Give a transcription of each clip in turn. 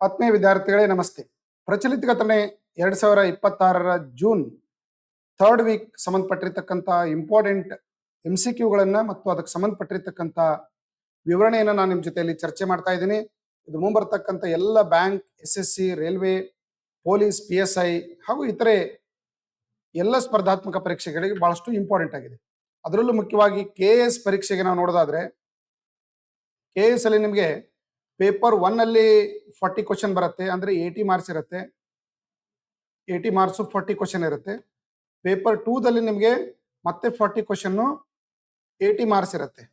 ಆತ್ಮೀಯ ವಿದ್ಯಾರ್ಥಿಗಳೇ ನಮಸ್ತೆ. ಪ್ರಚಲಿತ ಘಟನೆ 2026 ಜೂನ್ 3rd ವೀಕ್ ಸಂಬಂಧಪಟ್ಟಿರ್ತಕ್ಕಂಥ ಇಂಪಾರ್ಟೆಂಟ್ MCQಗಳನ್ನ ಮತ್ತು ಅದಕ್ಕೆ ಸಂಬಂಧಪಟ್ಟಿರ್ತಕ್ಕಂಥ ವಿವರಣೆಯನ್ನು ನಾನು ನಿಮ್ಮ ಜೊತೆಯಲ್ಲಿ ಚರ್ಚೆ ಮಾಡ್ತಾ ಇದ್ದೀನಿ. ಇದು ಮುಂಬರ್ತಕ್ಕಂಥ ಎಲ್ಲ bank, SSC, railway, police, PSI ಹಾಗೂ ಇತರೆ ಎಲ್ಲ ಸ್ಪರ್ಧಾತ್ಮಕ ಪರೀಕ್ಷೆಗಳಿಗೆ ಬಹಳಷ್ಟು ಇಂಪಾರ್ಟೆಂಟ್ ಆಗಿದೆ. ಅದರಲ್ಲೂ ಮುಖ್ಯವಾಗಿ KS ಪರೀಕ್ಷೆಗೆ ನಾವು ನೋಡೋದಾದ್ರೆ KS ಅಲ್ಲಿ ನಿಮಗೆ ಪೇಪರ್ 1 ಅಲ್ಲಿ 40 ಕ್ವಶನ್ ಬರುತ್ತೆ, ಅಂದ್ರೆ 80 ಮಾರ್ಕ್ಸ್ ಇರುತ್ತೆ. 80 ಮಾರ್ಕ್ಸ್ 40 ಕ್ವಶನ್ ಇರುತ್ತೆ. ಪೇಪರ್ 2 ದಲ್ಲಿ ನಿಮಗೆ ಮತ್ತೆ 40 ಕ್ವಶನ್ 80 ಮಾರ್ಕ್ಸ್ ಇರುತ್ತೆ.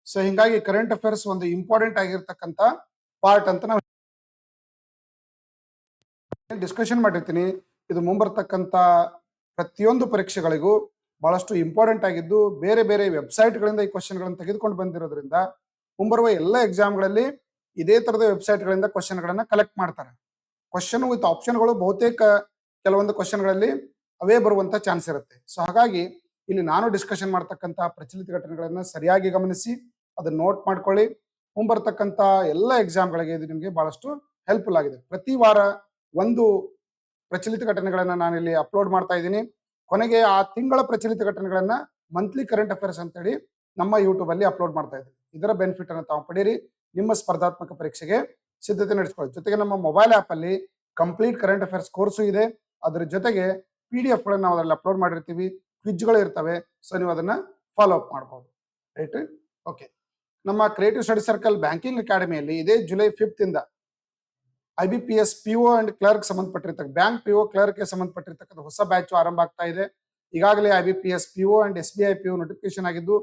ಸೊ ಹಿಂಗಾಗಿ ಕರೆಂಟ್ ಅಫೇರ್ಸ್ ಒಂದು ಇಂಪಾರ್ಟೆಂಟ್ ಆಗಿರ್ತಕ್ಕಂಥ ಪಾರ್ಟ್ ಅಂತ ನಾವು ಡಿಸ್ಕಷನ್ ಮಾಡಿರ್ತೀನಿ. ಇದು ಮುಂಬರ್ತಕ್ಕಂಥ ಪ್ರತಿಯೊಂದು ಪರೀಕ್ಷೆಗಳಿಗೂ ಬಹಳಷ್ಟು ಇಂಪಾರ್ಟೆಂಟ್ ಆಗಿದ್ದು, ಬೇರೆ ಬೇರೆ ವೆಬ್ಸೈಟ್ಗಳಿಂದ ಈ ಕ್ವಶನ್ಗಳನ್ನು ತೆಗೆದುಕೊಂಡು ಬಂದಿರೋದ್ರಿಂದ ಮುಂಬರುವ ಎಲ್ಲ ಎಕ್ಸಾಮ್ಗಳಲ್ಲಿ ಇದೇ ತರದ ವೆಬ್ಸೈಟ್ಗಳಿಂದ ಕ್ವಶನ್ಗಳನ್ನ ಕಲೆಕ್ಟ್ ಮಾಡ್ತಾರೆ. ಕ್ವಶನ್ ವಿತ್ ಆಪ್ಷನ್ಗಳು ಬಹುತೇಕ ಕೆಲವೊಂದು ಕ್ವಶನ್ಗಳಲ್ಲಿ ಅವೇ ಬರುವಂತ ಚಾನ್ಸ್ ಇರುತ್ತೆ. ಸೊ ಹಾಗಾಗಿ ಇಲ್ಲಿ ನಾನು ಡಿಸ್ಕಷನ್ ಮಾಡ್ತಕ್ಕಂಥ ಪ್ರಚಲಿತ ಘಟನೆಗಳನ್ನ ಸರಿಯಾಗಿ ಗಮನಿಸಿ ಅದನ್ನ ನೋಟ್ ಮಾಡ್ಕೊಳ್ಳಿ. ಮುಂಬರ್ತಕ್ಕಂಥ ಎಲ್ಲ ಎಕ್ಸಾಮ್ಗಳಿಗೆ ಇದು ನಿಮಗೆ ಬಹಳಷ್ಟು ಹೆಲ್ಪ್ಫುಲ್ ಆಗಿದೆ. ಪ್ರತಿ ವಾರ ಒಂದು ಪ್ರಚಲಿತ ಘಟನೆಗಳನ್ನ ನಾನು ಇಲ್ಲಿ ಅಪ್ಲೋಡ್ ಮಾಡ್ತಾ ಇದ್ದೀನಿ. ಕೊನೆಗೆ ಆ ತಿಂಗಳ ಪ್ರಚಲಿತ ಘಟನೆಗಳನ್ನ ಮಂತ್ಲಿ ಕರೆಂಟ್ ಅಫೇರ್ಸ್ ಅಂತೇಳಿ ನಮ್ಮ ಯೂಟ್ಯೂಬ್ ಅಲ್ಲಿ ಅಪ್ಲೋಡ್ ಮಾಡ್ತಾ ಇದ್ದೀನಿ. ಇದರ ಬೆನಿಫಿಟ್ ಅನ್ನು ತಾವು ಪಡೀರಿ, ನಿಮ್ಮ ಸ್ಪರ್ಧಾತ್ಮಕ ಪರೀಕ್ಷೆಗೆ ಸಿದ್ಧತೆ ನಡೆಸಿಕೊಳ್ಳಿ. ಜೊತೆಗೆ ನಮ್ಮ ಮೊಬೈಲ್ ಆಪ್ ಅಲ್ಲಿ ಕಂಪ್ಲೀಟ್ ಕರೆಂಟ್ ಅಫೇರ್ಸ್ ಕೋರ್ಸು ಇದೆ. ಅದರ ಜೊತೆಗೆ PDF ಗಳನ್ನ ನಾವು ಅದರಲ್ಲಿ ಅಪ್ಲೋಡ್ ಮಾಡಿರ್ತೀವಿ, ಕ್ವಿಜ್ಗಳು ಇರ್ತವೆ. ಸೊ ನೀವು ಅದನ್ನ ಫಾಲೋ ಅಪ್ ಮಾಡಬಹುದು. ರೈಟ್? ಓಕೆ. ನಮ್ಮ ಕ್ರಿಯೇಟಿವ್ ಸ್ಟಡಿ ಸರ್ಕಲ್ ಬ್ಯಾಂಕಿಂಗ್ ಅಕಾಡೆಮಿಯಲ್ಲಿ ಇದೇ ಜುಲೈ 5th ಇಂದ IBPS PO ಅಂಡ್ ಕ್ಲರ್ಕ್ ಸಂಬಂಧಪಟ್ಟಿರ್ತಕ್ಕ ಬ್ಯಾಂಕ್ PO ಕ್ಲರ್ಕ್ ಗೆ ಸಂಬಂಧಪಟ್ಟಿರ್ತಕ್ಕಂಥ ಹೊಸ ಬ್ಯಾಚ್ ಆರಂಭ ಆಗ್ತಾ ಇದೆ. ಈಗಾಗಲೇ IBPS PO and SBI PO notification ಆಗಿದ್ದು,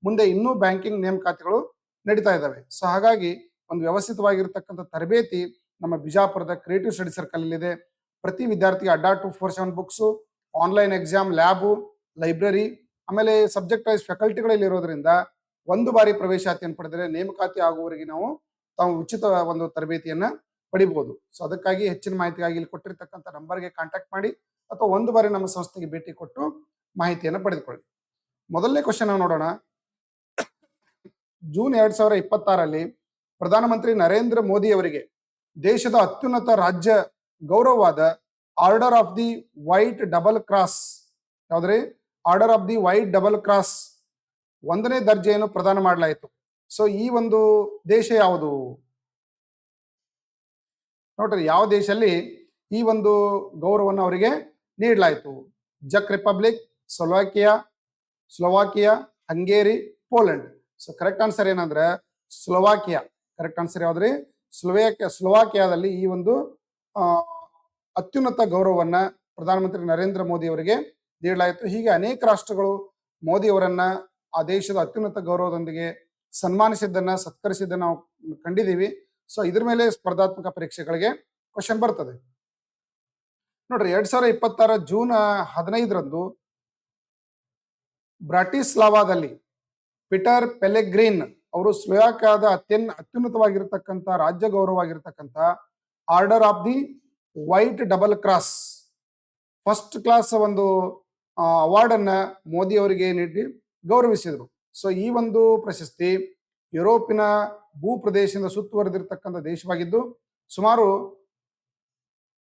ಮುಂದೆ ಇನ್ನೂ ಬ್ಯಾಂಕಿಂಗ್ ನೇಮಕಾತಿಗಳು ನಡೀತಾ ಇದ್ದಾವೆ. ಸೊ ಹಾಗಾಗಿ ಒಂದು ವ್ಯವಸ್ಥಿತವಾಗಿರ್ತಕ್ಕಂಥ ತರಬೇತಿ ನಮ್ಮ ಬಿಜಾಪುರದ ಕ್ರಿಯೇಟಿವ್ ಸ್ಟಡಿ ಸರ್ಕಲ್ ಇದೆ. ಪ್ರತಿ ವಿದ್ಯಾರ್ಥಿಗೆ ಅಡ್ಡಾ 247 books, online exam, lab, library, ಆಮೇಲೆ ಸಬ್ಜೆಕ್ಟ್ ವೈಸ್ ಫ್ಯಾಕಲ್ಟಿಗಳಲ್ಲಿ ಇರೋದ್ರಿಂದ ಒಂದು ಬಾರಿ ಪ್ರವೇಶಾತಿಯನ್ನು ಪಡೆದರೆ ನೇಮಕಾತಿ ಆಗುವವರೆಗೆ ನಾವು ತಾವು ಉಚಿತ ಒಂದು ತರಬೇತಿಯನ್ನ ಪಡಿಬಹುದು. ಸೊ ಅದಕ್ಕಾಗಿ ಹೆಚ್ಚಿನ ಮಾಹಿತಿಗಾಗಿ ಇಲ್ಲಿ ಕೊಟ್ಟಿರ್ತಕ್ಕಂಥ ನಂಬರ್ಗೆ ಕಾಂಟ್ಯಾಕ್ಟ್ ಮಾಡಿ ಅಥವಾ ಒಂದು ಬಾರಿ ನಮ್ಮ ಸಂಸ್ಥೆಗೆ ಭೇಟಿ ಕೊಟ್ಟು ಮಾಹಿತಿಯನ್ನು ಪಡೆದುಕೊಳ್ಳಿ. ಮೊದಲನೇ ಕ್ವಶನ್ ನಾವು ನೋಡೋಣ. ಜೂನ್ 2026 ಪ್ರಧಾನಮಂತ್ರಿ ನರೇಂದ್ರ ಮೋದಿ ಅವರಿಗೆ ದೇಶದ ಅತ್ಯುನ್ನತ ರಾಜ್ಯ ಗೌರವವಾದ order of the white double cross, ಯಾವ್ದ್ರಿ? Order of the white double cross 1ನೇ ದರ್ಜೆಯನ್ನು ಪ್ರದಾನ ಮಾಡಲಾಯಿತು. ಸೊ ಈ ಒಂದು ದೇಶ ಯಾವುದು ನೋಡ್ರಿ? ಯಾವ ದೇಶದಲ್ಲಿ ಈ ಒಂದು ಗೌರವವನ್ನು ಅವರಿಗೆ ನೀಡಲಾಯಿತು? ಜಕ್ republic, Slovakia, Hungary, Poland. So correct answer ಏನಂದ್ರೆ ಸ್ಲೋವಾಕಿಯಾ. ಕರೆಕ್ಟ್ ಆನ್ಸರ್ ಯಾವ್ದ್ರಿ? ಸ್ಲೋವಾಕಿಯಾದಲ್ಲಿ ಈ ಒಂದು ಅತ್ಯುನ್ನತ ಗೌರವವನ್ನ ಪ್ರಧಾನಮಂತ್ರಿ ನರೇಂದ್ರ ಮೋದಿ ಅವರಿಗೆ ನೀಡಲಾಯಿತು. ಹೀಗೆ ಅನೇಕ ರಾಷ್ಟ್ರಗಳು ಮೋದಿ ಅವರನ್ನ ಆ ದೇಶದ ಅತ್ಯುನ್ನತ ಗೌರವದೊಂದಿಗೆ ಸನ್ಮಾನಿಸಿದ್ದನ್ನ, ಸತ್ಕರಿಸಿದ್ದನ್ನ ನಾವು ಕಂಡಿದ್ದೀವಿ. ಸೊ ಇದ್ರ ಮೇಲೆ ಸ್ಪರ್ಧಾತ್ಮಕ ಪರೀಕ್ಷೆಗಳಿಗೆ ಕ್ವಶನ್ ಬರ್ತದೆ. ನೋಡ್ರಿ, 2026 ಜೂನ್ 15 ಬ್ರಾಟಿಸ್ಲಾವಾದಲ್ಲಿ ಪೀಟರ್ ಪೆಲೆಗ್ರಿನ್ ಅವರು ಸ್ಲೋವಾಕಿಯಾದ ಅತ್ಯುನ್ನತವಾಗಿರ್ತಕ್ಕಂಥ ರಾಜ್ಯ ಗೌರವವಾಗಿರ್ತಕ್ಕಂಥ order of the white double cross first class ಒಂದು ಅವಾರ್ಡ್ ಅನ್ನ ಮೋದಿ ಅವರಿಗೆ ನೀಡಿ ಗೌರವಿಸಿದರು. ಸೊ ಈ ಒಂದು ಪ್ರಶಸ್ತಿ ಯುರೋಪಿನ ಭೂ ಪ್ರದೇಶದಿಂದ ಸುತ್ತುವರೆದಿರ್ತಕ್ಕಂಥ ದೇಶವಾಗಿದ್ದು ಸುಮಾರು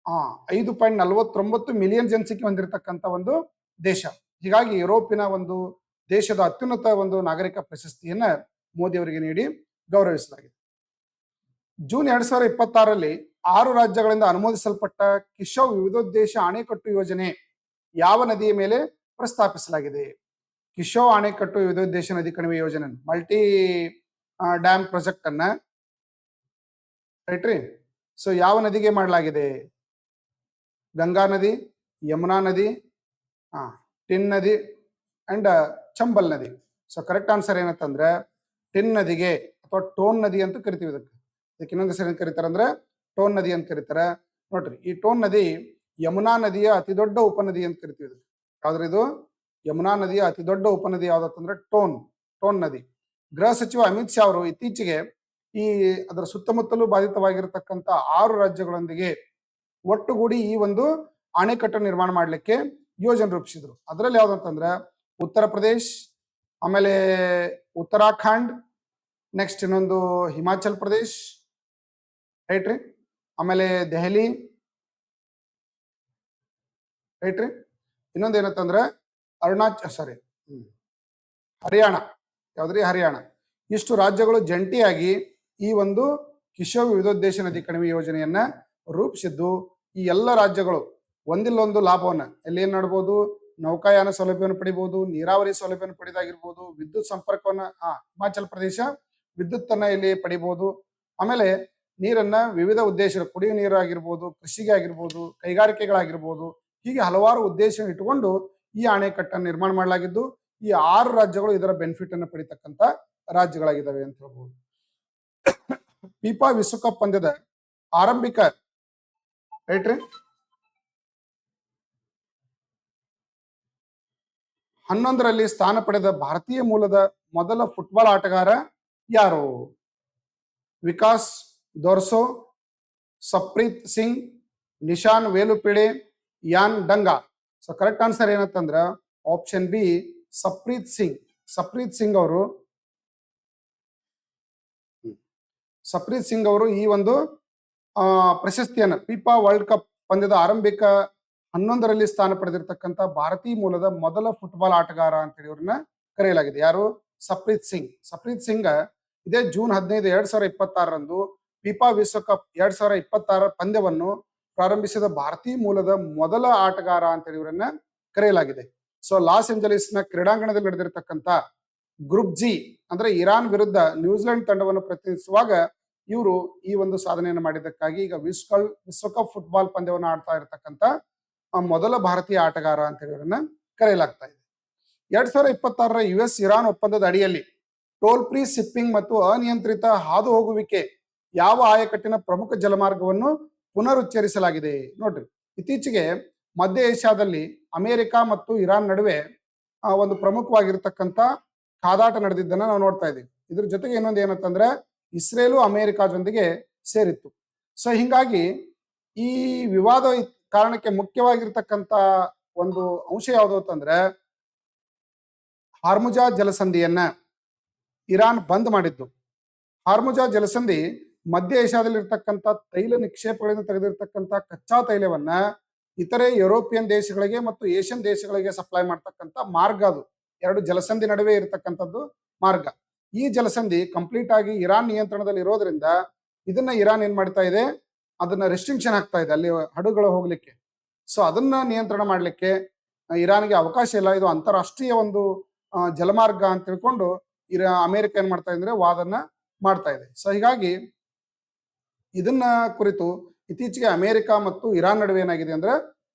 5.49 ಮಿಲಿಯನ್ ಜನಸಂಖ್ಯೆ ಹೊಂದಿರತಕ್ಕಂಥ ಒಂದು ದೇಶ. ಹೀಗಾಗಿ ಯುರೋಪಿನ ಒಂದು ದೇಶದ ಅತ್ಯುನ್ನತ ಒಂದು ನಾಗರಿಕ ಪ್ರಶಸ್ತಿಯನ್ನ ಮೋದಿ ಅವರಿಗೆ ನೀಡಿ ಗೌರವಿಸಲಾಗಿದೆ. ಜೂನ್ 2026 6 ರಾಜ್ಯಗಳಿಂದ ಅನುಮೋದಿಸಲ್ಪಟ್ಟ ಕಿಶೋವ್ ವಿವಿಧೋದ್ದೇಶ ಅಣೆಕಟ್ಟು ಯೋಜನೆ ಯಾವ ನದಿಯ ಮೇಲೆ ಪ್ರಸ್ತಾಪಿಸಲಾಗಿದೆ? ಕಿಶೋವ್ ಅಣೆಕಟ್ಟು ವಿವಿಧೋದ್ದೇಶ ನದಿ ಕಣಿವೆ ಯೋಜನೆ, ಮಲ್ಟಿ ಡ್ಯಾಮ್ ಪ್ರಾಜೆಕ್ಟ್ ಅನ್ನ, ರೈಟ್ರಿ? ಸೊ ಯಾವ ನದಿಗೆ ಮಾಡಲಾಗಿದೆ? ಗಂಗಾ ನದಿ, ಯಮುನಾ ನದಿ, ಟಿನ್ ನದಿ ಅಂಡ್ ಚಂಬಲ್ ನದಿ. ಸೊ ಕರೆಕ್ಟ್ ಆನ್ಸರ್ ಏನಂತಂದ್ರೆ ಟಿನ್ ನದಿಗೆ ಅಥವಾ ಟೋನ್ ನದಿ ಅಂತ ಕರಿತೀವಿ. ಇದಕ್ಕೆ ಇನ್ನೊಂದು ಹೆಸರು ಕರೀತಾರೆ ಅಂದ್ರೆ ಟೋನ್ ನದಿ ಅಂತ ಕರೀತಾರೆ. ನೋಡ್ರಿ, ಈ ಟೋನ್ ನದಿ ಯಮುನಾ ನದಿಯ ಅತಿ ದೊಡ್ಡ ಉಪನದಿ ಅಂತ ಕರಿತೀವಿ. ಯಾವ್ದ್ರಿ ಇದು? ಯಮುನಾ ನದಿಯ ಅತಿ ದೊಡ್ಡ ಉಪನದಿ ಯಾವ್ದಂದ್ರೆ ಟೋನ್ ನದಿ. ಗೃಹ ಸಚಿವ ಅಮಿತ್ ಶಾ ಅವರು ಇತ್ತೀಚೆಗೆ ಈ ಅದರ ಸುತ್ತಮುತ್ತಲೂ ಬಾಧಿತವಾಗಿರತಕ್ಕಂಥ 6 ರಾಜ್ಯಗಳೊಂದಿಗೆ ಒಟ್ಟುಗೂಡಿ ಈ ಒಂದು ಅಣೆಕಟ್ಟು ನಿರ್ಮಾಣ ಮಾಡಲಿಕ್ಕೆ ಯೋಜನೆ ರೂಪಿಸಿದ್ರು. ಅದರಲ್ಲಿ ಯಾವ್ದಂತಂದ್ರೆ ಉತ್ತರ ಪ್ರದೇಶ್, ಆಮೇಲೆ ಉತ್ತರಾಖಂಡ್, ನೆಕ್ಸ್ಟ್ ಇನ್ನೊಂದು ಹಿಮಾಚಲ್ ಪ್ರದೇಶ್, ರೈಟ್ರಿ? ಆಮೇಲೆ ದೆಹಲಿ, ರೈಟ್ ರೀ. ಇನ್ನೊಂದು ಏನಂತಂದ್ರೆ ಹರಿಯಾಣ, ಯಾವ್ದ್ರಿ ಹರಿಯಾಣ. ಇಷ್ಟು ರಾಜ್ಯಗಳು ಜಂಟಿಯಾಗಿ ಈ ಒಂದು ಕಿಶೋರ್ ವಿವಿಧೋದ್ದೇಶ ನದಿ ಕಣಿವೆ ಯೋಜನೆಯನ್ನ ರೂಪಿಸಿದ್ದು, ಈ ಎಲ್ಲ ರಾಜ್ಯಗಳು ಒಂದಿಲ್ಲೊಂದು ಲಾಭವನ್ನ ಎಲ್ಲಿ ಏನ್ ಮಾಡ್ಬೋದು, ನೌಕಾಯಾನ ಸೌಲಭ್ಯವನ್ನು ಪಡಿಬಹುದು, ನೀರಾವರಿ ಸೌಲಭ್ಯವನ್ನು ಪಡೆದಾಗಿರ್ಬೋದು, ವಿದ್ಯುತ್ ಸಂಪರ್ಕವನ್ನ ಹಿಮಾಚಲ ಪ್ರದೇಶ ವಿದ್ಯುತ್ ಅನ್ನ ಇಲ್ಲಿ ಪಡಿಬಹುದು. ಆಮೇಲೆ ನೀರನ್ನ ವಿವಿಧ ಉದ್ದೇಶ, ಕುಡಿಯುವ ನೀರು ಆಗಿರ್ಬೋದು, ಕೃಷಿಗೆ ಆಗಿರ್ಬೋದು, ಕೈಗಾರಿಕೆಗಳಾಗಿರ್ಬೋದು, ಹೀಗೆ ಹಲವಾರು ಉದ್ದೇಶ ಇಟ್ಟುಕೊಂಡು ಈ ಅಣೆಕಟ್ಟನ್ನು ನಿರ್ಮಾಣ ಮಾಡಲಾಗಿದ್ದು, ಈ 6 ರಾಜ್ಯಗಳು ಇದರ ಬೆನಿಫಿಟ್ ಅನ್ನು ಪಡಿತಕ್ಕಂತ ರಾಜ್ಯಗಳಾಗಿದ್ದಾವೆ ಅಂತ ಹೇಳ್ಬೋದು. ಫಿಫಾ ವಿಶ್ವಕಪ್ ಪಂದ್ಯದ ಆರಂಭಿಕ ರೈಟ್ ರೀ 11ರಲ್ಲಿ ಸ್ಥಾನ ಪಡೆದ ಭಾರತೀಯ ಮೂಲದ ಮೊದಲ ಫುಟ್ಬಾಲ್ ಆಟಗಾರ ಯಾರು? ವಿಕಾಸ್ ದೊರ್ಸೋ, ಸಪ್ರೀತ್ ಸಿಂಗ್, ನಿಶಾನ್ ವೇಲುಪಿಡೆ, ಯಾನ್ ಡಂಗಾ. ಸೊ ಕರೆಕ್ಟ್ ಆನ್ಸರ್ ಏನಂತಂದ್ರ ಆಪ್ಷನ್ ಬಿ, ಸಪ್ರೀತ್ ಸಿಂಗ್. ಸಪ್ರೀತ್ ಸಿಂಗ್ ಅವರು ಈ ಒಂದು ಪ್ರಶಸ್ತಿಯನ್ನು ಫಿಫಾ ವರ್ಲ್ಡ್ ಕಪ್ ಪಂದ್ಯದ ಆರಂಭಿಕ 11ರಲ್ಲಿ ಸ್ಥಾನ ಪಡೆದಿರ್ತಕ್ಕಂಥ ಭಾರತೀಯ ಮೂಲದ ಮೊದಲ ಫುಟ್ಬಾಲ್ ಆಟಗಾರ ಅಂತೇಳಿ ಅವ್ರನ್ನ ಕರೆಯಲಾಗಿದೆ. ಯಾರು? ಸಪ್ರೀತ್ ಸಿಂಗ್. ಸಪ್ರೀತ್ ಸಿಂಗ್ ಇದೇ ಜೂನ್ 15, 2026ರಂದು ಫಿಫಾ ವಿಶ್ವಕಪ್ 2026 ಪಂದ್ಯವನ್ನು ಪ್ರಾರಂಭಿಸಿದ ಭಾರತೀಯ ಮೂಲದ ಮೊದಲ ಆಟಗಾರ ಅಂತೇಳಿ ಇವರನ್ನ ಕರೆಯಲಾಗಿದೆ. ಸೊ ಲಾಸ್ ಏಂಜಲೀಸ್ ನ ಕ್ರೀಡಾಂಗಣದಲ್ಲಿ ನಡೆದಿರತಕ್ಕಂತ ಗ್ರೂಪ್ ಜಿ ಅಂದ್ರೆ ಇರಾನ್ ವಿರುದ್ಧ ನ್ಯೂಜಿಲೆಂಡ್ ತಂಡವನ್ನು ಪ್ರತಿನಿಧಿಸುವಾಗ ಇವರು ಈ ಒಂದು ಸಾಧನೆಯನ್ನು ಮಾಡಿದ್ದಕ್ಕಾಗಿ ಈಗ ವಿಶ್ವಕಪ್ ಫುಟ್ಬಾಲ್ ಪಂದ್ಯವನ್ನು ಆಡ್ತಾ ಇರತಕ್ಕಂತ ಮೊದಲ ಭಾರತೀಯ ಆಟಗಾರ ಅಂತ ಹೇಳಿ ಇವರನ್ನ ಕರೆಯಲಾಗ್ತಾ ಇದೆ. 2026ರ US ಇರಾನ್ ಒಪ್ಪಂದದ ಅಡಿಯಲ್ಲಿ ಟೋಲ್ ಫ್ರೀ ಶಿಪ್ಪಿಂಗ್ ಮತ್ತು ಅನಿಯಂತ್ರಿತ ಹಾದು ಹೋಗುವಿಕೆ ಯಾವ ಆಯಕಟ್ಟಿನ ಪ್ರಮುಖ ಜಲಮಾರ್ಗವನ್ನು ಪುನರುಚ್ಚರಿಸಲಾಗಿದೆ? ನೋಡ್ರಿ, ಇತ್ತೀಚೆಗೆ ಮಧ್ಯ ಏಷ್ಯಾದಲ್ಲಿ ಅಮೆರಿಕ ಮತ್ತು ಇರಾನ್ ನಡುವೆ ಒಂದು ಪ್ರಮುಖವಾಗಿರ್ತಕ್ಕಂಥ ಕಾದಾಟ ನಡೆದಿದ್ದನ್ನ ನಾವು ನೋಡ್ತಾ ಇದ್ದೀವಿ. ಇದ್ರ ಜೊತೆಗೆ ಇನ್ನೊಂದು ಏನಂತಂದ್ರೆ ಇಸ್ರೇಲು ಅಮೆರಿಕ ಜೊತೆಗೆ ಸೇರಿತ್ತು. ಸೊ ಹಿಂಗಾಗಿ ಈ ವಿವಾದ ಕಾರಣಕ್ಕೆ ಮುಖ್ಯವಾಗಿರ್ತಕ್ಕಂಥ ಒಂದು ಅಂಶ ಯಾವುದು ಅಂತಂದ್ರೆ ಹಾರ್ಮುಜಾ ಜಲಸಂಧಿಯನ್ನ ಇರಾನ್ ಬಂದ್ ಮಾಡಿದ್ದು. ಹಾರ್ಮುಜಾ ಜಲಸಂಧಿ ಮಧ್ಯ ಏಷ್ಯಾದಲ್ಲಿ ಇರ್ತಕ್ಕಂಥ ತೈಲ ನಿಕ್ಷೇಪಗಳಿಂದ ತೆಗೆದಿರ್ತಕ್ಕಂಥ ಕಚ್ಚಾ ತೈಲವನ್ನ ಇತರೆ ಯುರೋಪಿಯನ್ ದೇಶಗಳಿಗೆ ಮತ್ತು ಏಷ್ಯನ್ ದೇಶಗಳಿಗೆ ಸಪ್ಲೈ ಮಾಡ್ತಕ್ಕಂಥ ಮಾರ್ಗ. ಅದು ಎರಡು ಜಲಸಂಧಿ ನಡುವೆ ಇರತಕ್ಕಂಥದ್ದು ಮಾರ್ಗ. ಈ ಜಲಸಂಧಿ ಕಂಪ್ಲೀಟ್ ಆಗಿ ಇರಾನ್ ನಿಯಂತ್ರಣದಲ್ಲಿ ಇರೋದ್ರಿಂದ ಇದನ್ನ ಇರಾನ್ ಏನ್ ಮಾಡ್ತಾ ಇದೆ, ಅದನ್ನ ರೆಸ್ಟ್ರಿಕ್ಷನ್ ಆಗ್ತಾ ಇದೆ ಅಲ್ಲಿ ಹಡಗುಗಳು ಹೋಗ್ಲಿಕ್ಕೆ. ಸೊ ಅದನ್ನ ನಿಯಂತ್ರಣ ಮಾಡ್ಲಿಕ್ಕೆ ಇರಾನ್ಗೆ ಅವಕಾಶ ಇಲ್ಲ. ಇದು ಅಂತಾರಾಷ್ಟ್ರೀಯ ಒಂದು ಜಲಮಾರ್ಗ ಅಂತ ತಿಳ್ಕೊಂಡು ಅಮೆರಿಕ ಏನ್ ಮಾಡ್ತಾ ಇದೆ ವಾದನ್ನ ಮಾಡ್ತಾ ಇದೆ. ಸೊ ಹೀಗಾಗಿ ಇದನ್ನ ಕುರಿತು ಇತ್ತೀಚೆಗೆ ಅಮೆರಿಕ ಮತ್ತು ಇರಾನ್ ನಡುವೆ ಏನಾಗಿದೆ ಅಂದ್ರೆ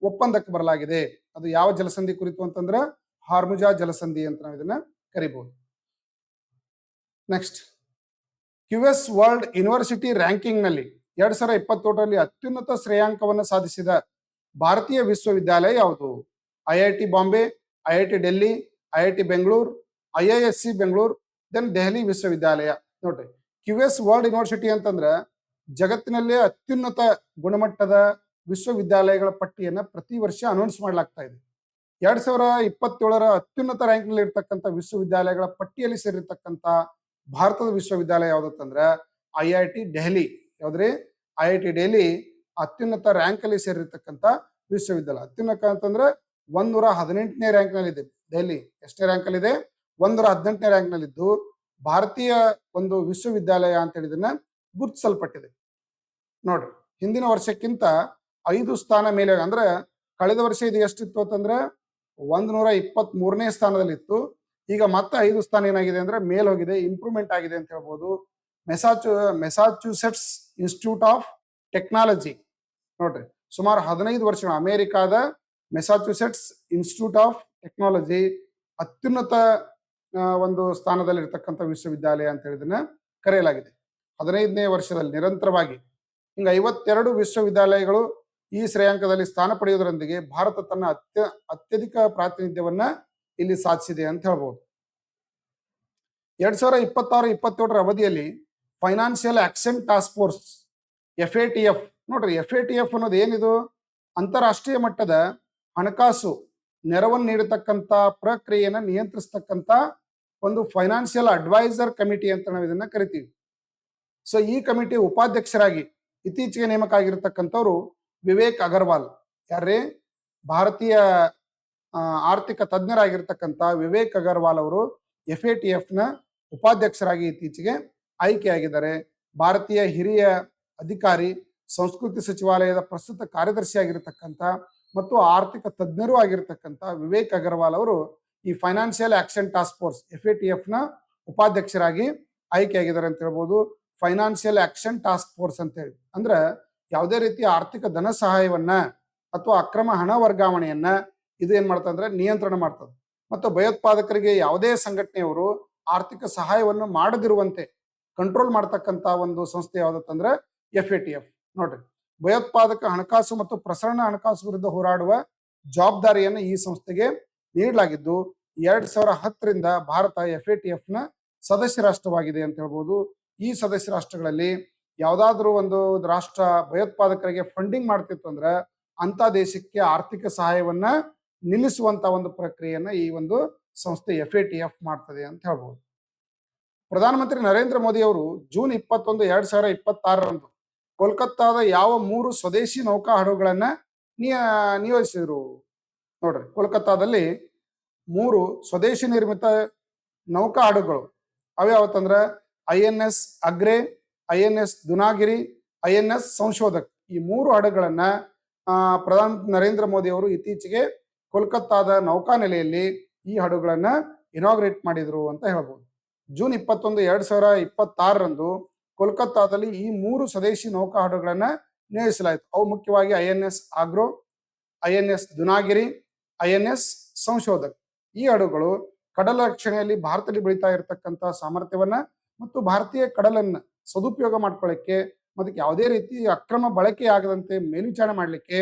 ಒಪ್ಪಂದಕ್ಕೆ ಬರಲಾಗಿದೆ. ಅದು ಯಾವ ಜಲಸಂಧಿ ಕುರಿತು ಅಂತಂದ್ರೆ ಹಾರ್ಮುಜಾ ಜಲಸಂಧಿ ಅಂತ ನಾವು ಇದನ್ನ ಕರಿಬಹುದು. Next, QS world university ranking ನಲ್ಲಿ 2027ರಲ್ಲಿ ಅತ್ಯುನ್ನತ ಶ್ರೇಯಾಂಕವನ್ನು ಸಾಧಿಸಿದ ಭಾರತೀಯ ವಿಶ್ವವಿದ್ಯಾಲಯ ಯಾವುದು? IIT Bombay, IIT Delhi, IIT Bengaluru, IISc Bengaluru, then Delhi ವಿಶ್ವವಿದ್ಯಾಲಯ. ನೋಡ್ರಿ, QS ವರ್ಲ್ಡ್ ಯೂನಿವರ್ಸಿಟಿ ಅಂತಂದ್ರೆ ಜಗತ್ತಿನಲ್ಲೇ ಅತ್ಯುನ್ನತ ಗುಣಮಟ್ಟದ ವಿಶ್ವವಿದ್ಯಾಲಯಗಳ ಪಟ್ಟಿಯನ್ನ ಪ್ರತಿ ವರ್ಷ ಅನೌನ್ಸ್ ಮಾಡಲಾಗ್ತಾ ಇದೆ. 2027ರ ಅತ್ಯುನ್ನತ ರ್ಯಾಂಕ್ ನಲ್ಲಿ ಇರ್ತಕ್ಕಂಥ ವಿಶ್ವವಿದ್ಯಾಲಯಗಳ ಪಟ್ಟಿಯಲ್ಲಿ ಸೇರಿರ್ತಕ್ಕಂಥ ಭಾರತದ ವಿಶ್ವವಿದ್ಯಾಲಯ ಯಾವ್ದಂದ್ರೆ IIT ಡೆಹಲಿ. ಯಾವ್ದ್ರಿ? IIT ಡೆಹಲಿ ಅತ್ಯುನ್ನತ ರ್ಯಾಂಕ್ ಅಲ್ಲಿ ಸೇರಿರ್ತಕ್ಕಂಥ ವಿಶ್ವವಿದ್ಯಾಲಯ. ಅತ್ಯುನ್ನತ ಅಂತಂದ್ರೆ 118ನೇ ರ್ಯಾಂಕ್ ನಲ್ಲಿ ಇದೆ. ದೆಹಲಿ ಎಷ್ಟೇ ರ್ಯಾಂಕ್ ಅಲ್ಲಿ ಇದೆ? 118ನೇ ರ್ಯಾಂಕ್ ನಲ್ಲಿದ್ದು ಭಾರತೀಯ ಒಂದು ವಿಶ್ವವಿದ್ಯಾಲಯ ಅಂತ ಹೇಳಿದನ್ನ ಗುರುತಿಸಲ್ಪಟ್ಟಿದೆ. ನೋಡ್ರಿ, ಹಿಂದಿನ ವರ್ಷಕ್ಕಿಂತ 5 ಸ್ಥಾನ ಮೇಲೆ, ಅಂದ್ರೆ ಕಳೆದ ವರ್ಷ ಇದು ಎಷ್ಟಿತ್ತು ಅಂತಂದ್ರೆ 123ನೇ ಸ್ಥಾನದಲ್ಲಿತ್ತು. ಈಗ ಮತ್ತೆ 5 ಸ್ಥಾನ ಏನಾಗಿದೆ ಅಂದ್ರೆ ಮೇಲ್ ಹೋಗಿದೆ, ಇಂಪ್ರೂವ್ಮೆಂಟ್ ಆಗಿದೆ ಅಂತ ಹೇಳ್ಬೋದು. Massachusetts institute of technology. ನೋಡ್ರಿ, ಸುಮಾರು 15 ವರ್ಷಗಳ ಅಮೆರಿಕಾದ ಮೆಸಾಚುಸೆಟ್ಸ್ ಇನ್ಸ್ಟಿಟ್ಯೂಟ್ ಆಫ್ ಟೆಕ್ನಾಲಜಿ ಅತ್ಯುನ್ನತ ಒಂದು ಸ್ಥಾನದಲ್ಲಿ ಇರ್ತಕ್ಕಂಥ ವಿಶ್ವವಿದ್ಯಾಲಯ ಅಂತ ಹೇಳಿದನ್ನ ಕರೆಯಲಾಗಿದೆ. 15ನೇ ವರ್ಷದಲ್ಲಿ ನಿರಂತರವಾಗಿ ಹಿಂಗ 52 ವಿಶ್ವವಿದ್ಯಾಲಯಗಳು ಈ ಶ್ರೇಯಾಂಕದಲ್ಲಿ ಸ್ಥಾನ ಪಡೆಯುವುದರೊಂದಿಗೆ ಭಾರತ ತನ್ನ ಅತ್ಯಧಿಕ ಪ್ರಾತಿನಿಧ್ಯವನ್ನ ಇಲ್ಲಿ ಸಾಧಿಸಿದೆ ಅಂತ ಹೇಳ್ಬೋದು. 2026-27ರ ಅವಧಿಯಲ್ಲಿ financial action task force FATF. ನೋಡ್ರಿ, FATF ಅನ್ನೋದು ಏನಿದು? ಅಂತಾರಾಷ್ಟ್ರೀಯ ಮಟ್ಟದ ಹಣಕಾಸು ನೆರವನ್ನು ನೀಡತಕ್ಕಂತ ಪ್ರಕ್ರಿಯೆಯನ್ನ ನಿಯಂತ್ರಿಸ್ತಕ್ಕಂತ ಒಂದು ಫೈನಾನ್ಷಿಯಲ್ ಅಡ್ವೈಸರ್ ಕಮಿಟಿ ಅಂತ ನಾವು ಇದನ್ನ ಕರಿತೀವಿ. ಸೊ ಈ ಕಮಿಟಿ ಉಪಾಧ್ಯಕ್ಷರಾಗಿ ಇತ್ತೀಚೆಗೆ ನೇಮಕ ಆಗಿರ್ತಕ್ಕಂಥವ್ರು ವಿವೇಕ್ ಅಗರ್ವಾಲ್. ಯಾರೇ ಭಾರತೀಯ ಆರ್ಥಿಕ ತಜ್ಞರಾಗಿರ್ತಕ್ಕಂಥ ವಿವೇಕ್ ಅಗರ್ವಾಲ್ ಅವರು FATF ನ ಉಪಾಧ್ಯಕ್ಷರಾಗಿ ಇತ್ತೀಚೆಗೆ ಆಯ್ಕೆಯಾಗಿದ್ದಾರೆ. ಭಾರತೀಯ ಹಿರಿಯ ಅಧಿಕಾರಿ, ಸಂಸ್ಕೃತಿ ಸಚಿವಾಲಯದ ಪ್ರಸ್ತುತ ಕಾರ್ಯದರ್ಶಿಯಾಗಿರ್ತಕ್ಕಂಥ ಮತ್ತು ಆರ್ಥಿಕ ತಜ್ಞರು ಆಗಿರ್ತಕ್ಕಂಥ ವಿವೇಕ್ ಅಗರ್ವಾಲ್ ಅವರು ಈ financial action task force FATF ನ ಉಪಾಧ್ಯಕ್ಷರಾಗಿ ಆಯ್ಕೆಯಾಗಿದ್ದಾರೆ ಅಂತ ಹೇಳ್ಬೋದು. ಫೈನಾನ್ಷಿಯಲ್ ಆಕ್ಷನ್ ಟಾಸ್ಕ್ ಫೋರ್ಸ್ ಅಂತ ಹೇಳಿ ಅಂದ್ರೆ ಯಾವುದೇ ರೀತಿಯ ಆರ್ಥಿಕ ಧನ ಸಹಾಯವನ್ನ ಅಥವಾ ಅಕ್ರಮ ಹಣ ವರ್ಗಾವಣೆಯನ್ನ ಇದು ಏನ್ ಮಾಡ್ತದೆ ಅಂದ್ರೆ ನಿಯಂತ್ರಣ ಮಾಡ್ತದೆ. ಮತ್ತು ಭಯೋತ್ಪಾದಕರಿಗೆ ಯಾವುದೇ ಸಂಘಟನೆಯವರು ಆರ್ಥಿಕ ಸಹಾಯವನ್ನು ಮಾಡದಿರುವಂತೆ ಕಂಟ್ರೋಲ್ ಮಾಡ್ತಕ್ಕಂತ ಒಂದು ಸಂಸ್ಥೆ ಯಾವ್ದಂದ್ರೆ FATF. ನೋಡ್ರಿ, ಭಯೋತ್ಪಾದಕ ಹಣಕಾಸು ಮತ್ತು ಪ್ರಸರಣ ಹಣಕಾಸು ವಿರುದ್ಧ ಹೋರಾಡುವ ಜವಾಬ್ದಾರಿಯನ್ನು ಈ ಸಂಸ್ಥೆಗೆ ನೀಡಲಾಗಿದ್ದು 2010ರಿಂದ ಭಾರತ FATF ನ ಸದಸ್ಯ ರಾಷ್ಟ್ರವಾಗಿದೆ ಅಂತ ಹೇಳ್ಬೋದು. ಈ ಸದಸ್ಯ ರಾಷ್ಟ್ರಗಳಲ್ಲಿ ಯಾವ್ದಾದ್ರು ಒಂದು ರಾಷ್ಟ್ರ ಭಯೋತ್ಪಾದಕರಿಗೆ ಫಂಡಿಂಗ್ ಮಾಡ್ತಿತ್ತು ಅಂದ್ರೆ ಅಂತ ದೇಶಕ್ಕೆ ಆರ್ಥಿಕ ಸಹಾಯವನ್ನ ನಿಲ್ಲಿಸುವಂತ ಒಂದು ಪ್ರಕ್ರಿಯೆಯನ್ನ ಈ ಒಂದು ಸಂಸ್ಥೆ FATF ಮಾಡ್ತದೆ ಅಂತ ಹೇಳ್ಬೋದು. ಪ್ರಧಾನಮಂತ್ರಿ ನರೇಂದ್ರ ಮೋದಿ ಅವರು ಜೂನ್ 21, 2026ರಂದು ಕೋಲ್ಕತ್ತಾದ ಯಾವ 3 ಸ್ವದೇಶಿ ನೌಕಾ ಹಡಗುಗಳನ್ನ ನಿಯೋಜಿಸಿದ್ರು? ನೋಡ್ರಿ, ಕೋಲ್ಕತ್ತಾದಲ್ಲಿ 3 ಸ್ವದೇಶಿ ನಿರ್ಮಿತ ನೌಕಾ ಹಡಗುಗಳು ಅವ್ಯಾವತ್ತಂದ್ರ INS ಅಗ್ರೆ, INS ದುನಾಗಿರಿ, INS ಸಂಶೋಧಕ್. ಈ 3 ಹಡಗುಗಳನ್ನ ಪ್ರಧಾನಮಂತ್ರಿ ನರೇಂದ್ರ ಮೋದಿ ಅವರು ಇತ್ತೀಚೆಗೆ ಕೋಲ್ಕತ್ತಾದ ನೌಕಾನೆಲೆಯಲ್ಲಿ ಈ ಹಡಗುಗಳನ್ನ ಇನಾಗ್ರೇಟ್ ಮಾಡಿದ್ರು ಅಂತ ಹೇಳ್ಬೋದು. ಜೂನ್ 21, 2026ರಂದು ಕೋಲ್ಕತ್ತಾದಲ್ಲಿ ಈ 3 ಸ್ವದೇಶಿ ನೌಕಾ ಹಡಗುಗಳನ್ನ ನಿಯೋಜಿಸಲಾಯಿತು. ಅವು ಮುಖ್ಯವಾಗಿ INS agro, INS ದುನಾಗಿರಿ, INS Sanshodhak. ಈ ಹಡಗುಗಳು ಕಡಲ ರಕ್ಷಣೆಯಲ್ಲಿ ಭಾರತದಲ್ಲಿ ಬೆಳೀತಾ ಇರತಕ್ಕಂತ ಸಾಮರ್ಥ್ಯವನ್ನ ಮತ್ತು ಭಾರತೀಯ ಕಡಲನ್ನ ಸದುಪಯೋಗ ಮಾಡ್ಕೊಳ್ಳಿಕ್ಕೆ ಮತ್ತು ಯಾವುದೇ ರೀತಿ ಅಕ್ರಮ ಬಳಕೆ ಆಗದಂತೆ ಮೇಲ್ವಿಚಾರಣೆ ಮಾಡಲಿಕ್ಕೆ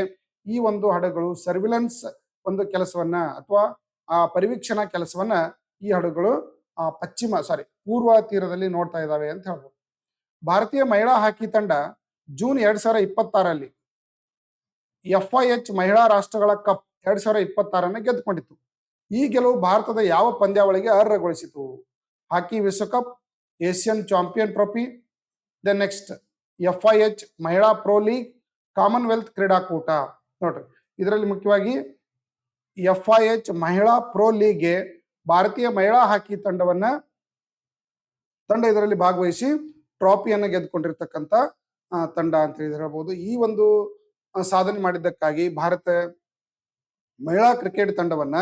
ಈ ಒಂದು ಹಡಗುಗಳು ಸರ್ವಿಲೆನ್ಸ್ ಒಂದು ಕೆಲಸವನ್ನ ಅಥವಾ ಪರಿವೀಕ್ಷಣಾ ಕೆಲಸವನ್ನ ಈ ಹಡಗುಗಳು ಪೂರ್ವ ತೀರದಲ್ಲಿ ನೋಡ್ತಾ ಇದ್ದಾವೆ ಅಂತ ಹೇಳ್ಬೋದು. ಭಾರತೀಯ ಮಹಿಳಾ ಹಾಕಿ ತಂಡ ಜೂನ್ 2026ರಲ್ಲಿ FIH ಮಹಿಳಾ ರಾಷ್ಟ್ರಗಳ ಕಪ್ 2026 ಗೆದ್ದುಕೊಂಡಿತ್ತು. ಈ ಗೆಲುವು ಭಾರತದ ಯಾವ ಪಂದ್ಯಾವಳಿಗೆ ಅರ್ಹಗೊಳಿಸಿತು? ಹಾಕಿ ವಿಶ್ವಕಪ್, Asian champion trophy, the next FIH ಮಹಿಳಾ ಪ್ರೋ ಲೀಗ್, ಕಾಮನ್ವೆಲ್ತ್ ಕ್ರೀಡಾಕೂಟ. ನೋಡ್ರಿ, ಇದರಲ್ಲಿ ಮುಖ್ಯವಾಗಿ FIH ಮಹಿಳಾ ಪ್ರೋ ಲೀಗ್ಗೆ ಭಾರತೀಯ ಮಹಿಳಾ ಹಾಕಿ ತಂಡ ಇದರಲ್ಲಿ ಭಾಗವಹಿಸಿ ಟ್ರಾಫಿಯನ್ನು ಗೆದ್ದುಕೊಂಡಿರ್ತಕ್ಕಂಥ ತಂಡ ಅಂತ ಹೇಳ್ಬೋದು. ಈ ಒಂದು ಸಾಧನೆ ಮಾಡಿದ್ದಕ್ಕಾಗಿ ಭಾರತ ಮಹಿಳಾ ಕ್ರಿಕೆಟ್ ತಂಡವನ್ನ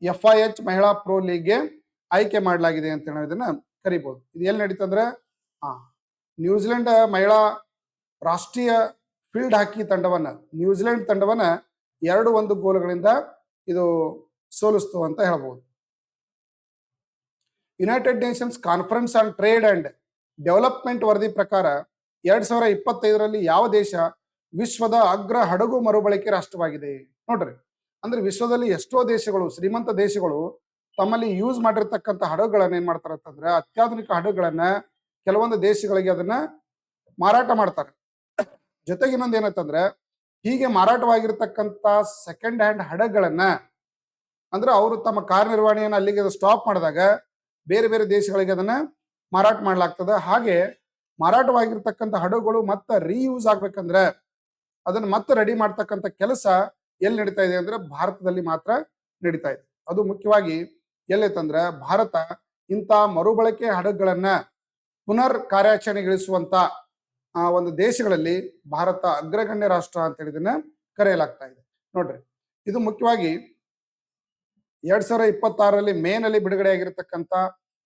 FIH ಮಹಿಳಾ ಪ್ರೋ ಲೀಗ್ಗೆ ಆಯ್ಕೆ ಮಾಡಲಾಗಿದೆ ಅಂತ ಇದನ್ನ ಕರಿಬಹುದು. ಇದು ಎಲ್ಲಿ ನಡೀತಂದ್ರೆ ನ್ಯೂಜಿಲೆಂಡ್ ಮಹಿಳಾ ರಾಷ್ಟ್ರೀಯ ಫೀಲ್ಡ್ ಹಾಕಿ ನ್ಯೂಜಿಲೆಂಡ್ ತಂಡವನ್ನ 2-1 ಗೋಲುಗಳಿಂದ ಇದು ಸೋಲಿಸ್ತು ಅಂತ ಹೇಳ್ಬೋದು. United Nations conference on trade and development ವರದಿ ಪ್ರಕಾರ 2025ರಲ್ಲಿ ಯಾವ ದೇಶ ವಿಶ್ವದ ಅಗ್ರ ಹಡಗು ಮರುಬಳಕೆ ರಾಷ್ಟ್ರವಾಗಿದೆ? ನೋಡ್ರಿ, ಅಂದ್ರೆ ವಿಶ್ವದಲ್ಲಿ ಎಷ್ಟೋ ದೇಶಗಳು, ಶ್ರೀಮಂತ ದೇಶಗಳು ತಮ್ಮಲ್ಲಿ ಯೂಸ್ ಮಾಡಿರ್ತಕ್ಕಂಥ ಹಡಗುಗಳನ್ನ ಏನ್ ಮಾಡ್ತಾರ ಅಂತಂದ್ರೆ ಅತ್ಯಾಧುನಿಕ ಹಡಗುಗಳನ್ನ ಕೆಲವೊಂದು ದೇಶಗಳಿಗೆ ಅದನ್ನ ಮಾರಾಟ ಮಾಡ್ತಾರೆ. ಜೊತೆಗೆ ಇನ್ನೊಂದು ಏನಂತಂದ್ರೆ ಹೀಗೆ ಮಾರಾಟವಾಗಿರ್ತಕ್ಕಂಥ ಸೆಕೆಂಡ್ ಹ್ಯಾಂಡ್ ಹಡಗುಗಳನ್ನ ಅಂದ್ರೆ ಅವರು ತಮ್ಮ ಕಾರ್ಯನಿರ್ವಹಣೆಯನ್ನು ಅಲ್ಲಿಗೆ ಸ್ಟಾಪ್ ಮಾಡಿದಾಗ ಬೇರೆ ಬೇರೆ ದೇಶಗಳಿಗೆ ಅದನ್ನ ಮಾರಾಟ ಮಾಡ್ಲಾಗ್ತದೆ. ಹಾಗೆ ಮಾರಾಟವಾಗಿರ್ತಕ್ಕಂಥ ಹಡಗುಗಳು ಮತ್ತೆ ರೀಯೂಸ್ ಆಗ್ಬೇಕಂದ್ರೆ ಅದನ್ನ ಮತ್ತೆ ರೆಡಿ ಮಾಡ್ತಕ್ಕಂಥ ಕೆಲಸ ಎಲ್ಲಿ ನಡೀತಾ ಇದೆ ಅಂದ್ರೆ ಭಾರತದಲ್ಲಿ ಮಾತ್ರ ನಡೀತಾ ಇದೆ. ಅದು ಮುಖ್ಯವಾಗಿ ಎಲ್ಲೈತಂದ್ರೆ ಭಾರತ ಇಂಥ ಮರುಬಳಕೆ ಹಡಗುಗಳನ್ನ ಪುನರ್ ಕಾರ್ಯಾಚರಣೆಗೊಳಿಸುವಂತ ಒಂದು ದೇಶಗಳಲ್ಲಿ ಭಾರತ ಅಗ್ರಗಣ್ಯ ರಾಷ್ಟ್ರ ಅಂತ ಹೇಳಿದನ್ನ ಕರೆಯಲಾಗ್ತಾ ಇದೆ. ನೋಡ್ರಿ, ಇದು ಮುಖ್ಯವಾಗಿ 2026ರಲ್ಲಿ ಮೇನಲ್ಲಿ ಬಿಡುಗಡೆಯಾಗಿರ್ತಕ್ಕಂಥ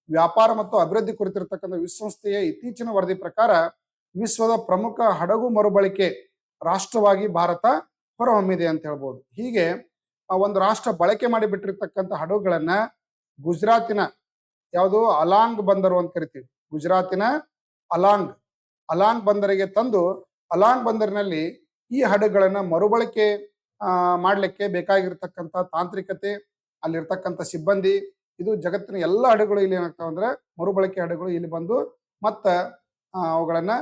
ವ್ಯಾಪಾರ ಮತ್ತು ಅಭಿವೃದ್ಧಿ ಕುರಿತಿರ್ತಕ್ಕಂಥ ವಿಶ್ವಸಂಸ್ಥೆಯ ಇತ್ತೀಚಿನ ವರದಿ ಪ್ರಕಾರ ವಿಶ್ವದ ಪ್ರಮುಖ ಹಡಗು ಮರುಬಳಕೆ ರಾಷ್ಟ್ರವಾಗಿ ಭಾರತ ಹೊರಹೊಮ್ಮಿದೆ ಅಂತ ಹೇಳ್ಬೋದು. ಹೀಗೆ ಒಂದು ರಾಷ್ಟ್ರ ಬಳಕೆ ಮಾಡಿ ಬಿಟ್ಟಿರ್ತಕ್ಕಂಥ ಹಡಗುಗಳನ್ನ ಗುಜರಾತಿನ ಯಾವುದು ಅಲಾಂಗ್ ಬಂದರು ಅಂತ ಕರಿತೀವಿ. ಗುಜರಾತಿನ ಅಲಾಂಗ್ ಬಂದರಿಗೆ ತಂದು ಅಲಾಂಗ್ ಬಂದರಿನಲ್ಲಿ ಈ ಹಡಗುಗಳನ್ನ ಮರುಬಳಕೆ ಮಾಡ್ಲಿಕ್ಕೆ ಬೇಕಾಗಿರ್ತಕ್ಕಂಥ ತಾಂತ್ರಿಕತೆ, ಅಲ್ಲಿರ್ತಕ್ಕಂಥ ಸಿಬ್ಬಂದಿ, ಇದು ಜಗತ್ತಿನ ಎಲ್ಲ ಹಡಗುಗಳು ಇಲ್ಲಿ ಏನಾಗ್ತಾವ ಅಂದ್ರೆ ಮರುಬಳಕೆ ಹಡಗುಗಳು ಇಲ್ಲಿ ಬಂದು ಮತ್ತ ಅವುಗಳನ್ನ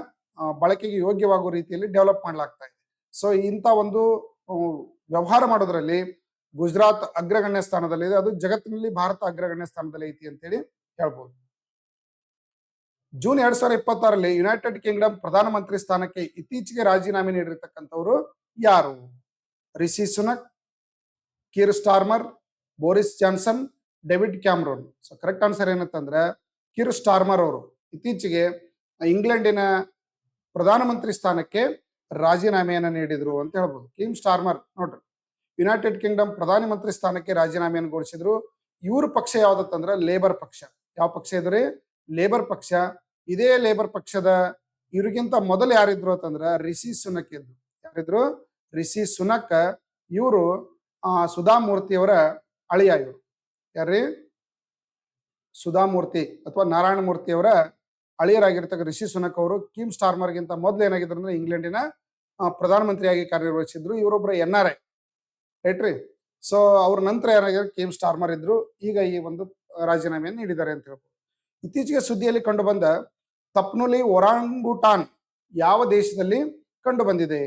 ಬಳಕೆಗೆ ಯೋಗ್ಯವಾಗುವ ರೀತಿಯಲ್ಲಿ ಡೆವಲಪ್ ಮಾಡ್ಲಾಗ್ತಾ ಇದೆ. ಸೊ ಇಂಥ ಒಂದು ವ್ಯವಹಾರ ಮಾಡೋದ್ರಲ್ಲಿ ಗುಜರಾತ್ ಅಗ್ರಗಣ್ಯ ಸ್ಥಾನದಲ್ಲಿ ಇದೆ. ಅದು ಜಗತ್ತಿನಲ್ಲಿ ಭಾರತ ಅಗ್ರಗಣ್ಯ ಸ್ಥಾನದಲ್ಲಿ ಐತಿ ಅಂತೇಳಿ ಹೇಳ್ಬೋದು. ಜೂನ್ 2026ರಲ್ಲಿ ಯುನೈಟೆಡ್ ಕಿಂಗ್ಡಮ್ ಪ್ರಧಾನಮಂತ್ರಿ ಸ್ಥಾನಕ್ಕೆ ಇತ್ತೀಚೆಗೆ ರಾಜೀನಾಮೆ ನೀಡಿರ್ತಕ್ಕಂಥವ್ರು ಯಾರು? Rishi Sunak, Keir Starmer, Boris Johnson, David Cameron. So correct answer ಏನಂತಂದ್ರೆ ಕೀರ್ ಸ್ಟಾರ್ಮರ್ ಅವರು ಇತ್ತೀಚೆಗೆ ಇಂಗ್ಲೆಂಡಿನ ಪ್ರಧಾನಮಂತ್ರಿ ಸ್ಥಾನಕ್ಕೆ ರಾಜೀನಾಮೆಯನ್ನು ನೀಡಿದ್ರು ಅಂತ ಹೇಳ್ಬೋದು. ಕಿಮ್ ಸ್ಟಾರ್ಮರ್ ನೋಡ್ರಿ, ಯುನೈಟೆಡ್ ಕಿಂಗ್ಡಮ್ ಪ್ರಧಾನಮಂತ್ರಿ ಸ್ಥಾನಕ್ಕೆ ರಾಜೀನಾಮೆಯನ್ನು ಘೋಷಿಸಿದ್ರು. ಇವ್ರ ಪಕ್ಷ ಯಾವ್ದತ್ತಂದ್ರೆ ಲೇಬರ್ ಪಕ್ಷ. ಯಾವ ಪಕ್ಷ ಇದ್ರಿ? ಲೇಬರ್ ಪಕ್ಷ. ಇದೇ ಲೇಬರ್ ಪಕ್ಷದ ಇವ್ರಿಗಿಂತ ಮೊದಲು ಯಾರಿದ್ರು ಅಂತಂದ್ರ ರಿಷಿ ಸುನಕ್ ಇದ್ರು. ಯಾರಿದ್ರು? ರಿಷಿ ಸುನಕ್. ಇವರು ಸುಧಾಮೂರ್ತಿಯವರ ಅಳಿಯ. ಇವರು ಯಾರ್ರಿ? ಸುಧಾಮೂರ್ತಿ ಅಥವಾ ನಾರಾಯಣ ಮೂರ್ತಿಯವರ ಅಳಿಯರಾಗಿರ್ತಕ್ಕ ರಿಷಿ ಸುನಕ್ ಅವರು ಕಿಮ್ ಸ್ಟಾರ್ಮರ್ಗಿಂತ ಮೊದಲು ಏನಾಗಿದ್ರು ಅಂದ್ರೆ ಇಂಗ್ಲೆಂಡಿನ ಪ್ರಧಾನಮಂತ್ರಿಯಾಗಿ ಕಾರ್ಯನಿರ್ವಹಿಸಿದ್ರು. ಇವರೊಬ್ಬರ NRI ರೈಟ್ ರೀ. ಸೊ ಅವ್ರ ನಂತರ ಏನಾಗಿದ್ರು ಕಿಮ್ ಸ್ಟಾರ್ಮರ್ ಇದ್ರು. ಈಗ ಈ ಒಂದು ರಾಜೀನಾಮೆಯನ್ನು ನೀಡಿದ್ದಾರೆ ಅಂತ ಹೇಳ್ಬೋದು. ಇತ್ತೀಚೆಗೆ ಸುದ್ದಿಯಲ್ಲಿ ಕಂಡು ಬಂದ ತಪ್ನುಲಿ ಒರಾಂಗುಟಾನ್ ಯಾವ ದೇಶದಲ್ಲಿ ಕಂಡು ಬಂದಿದೆ?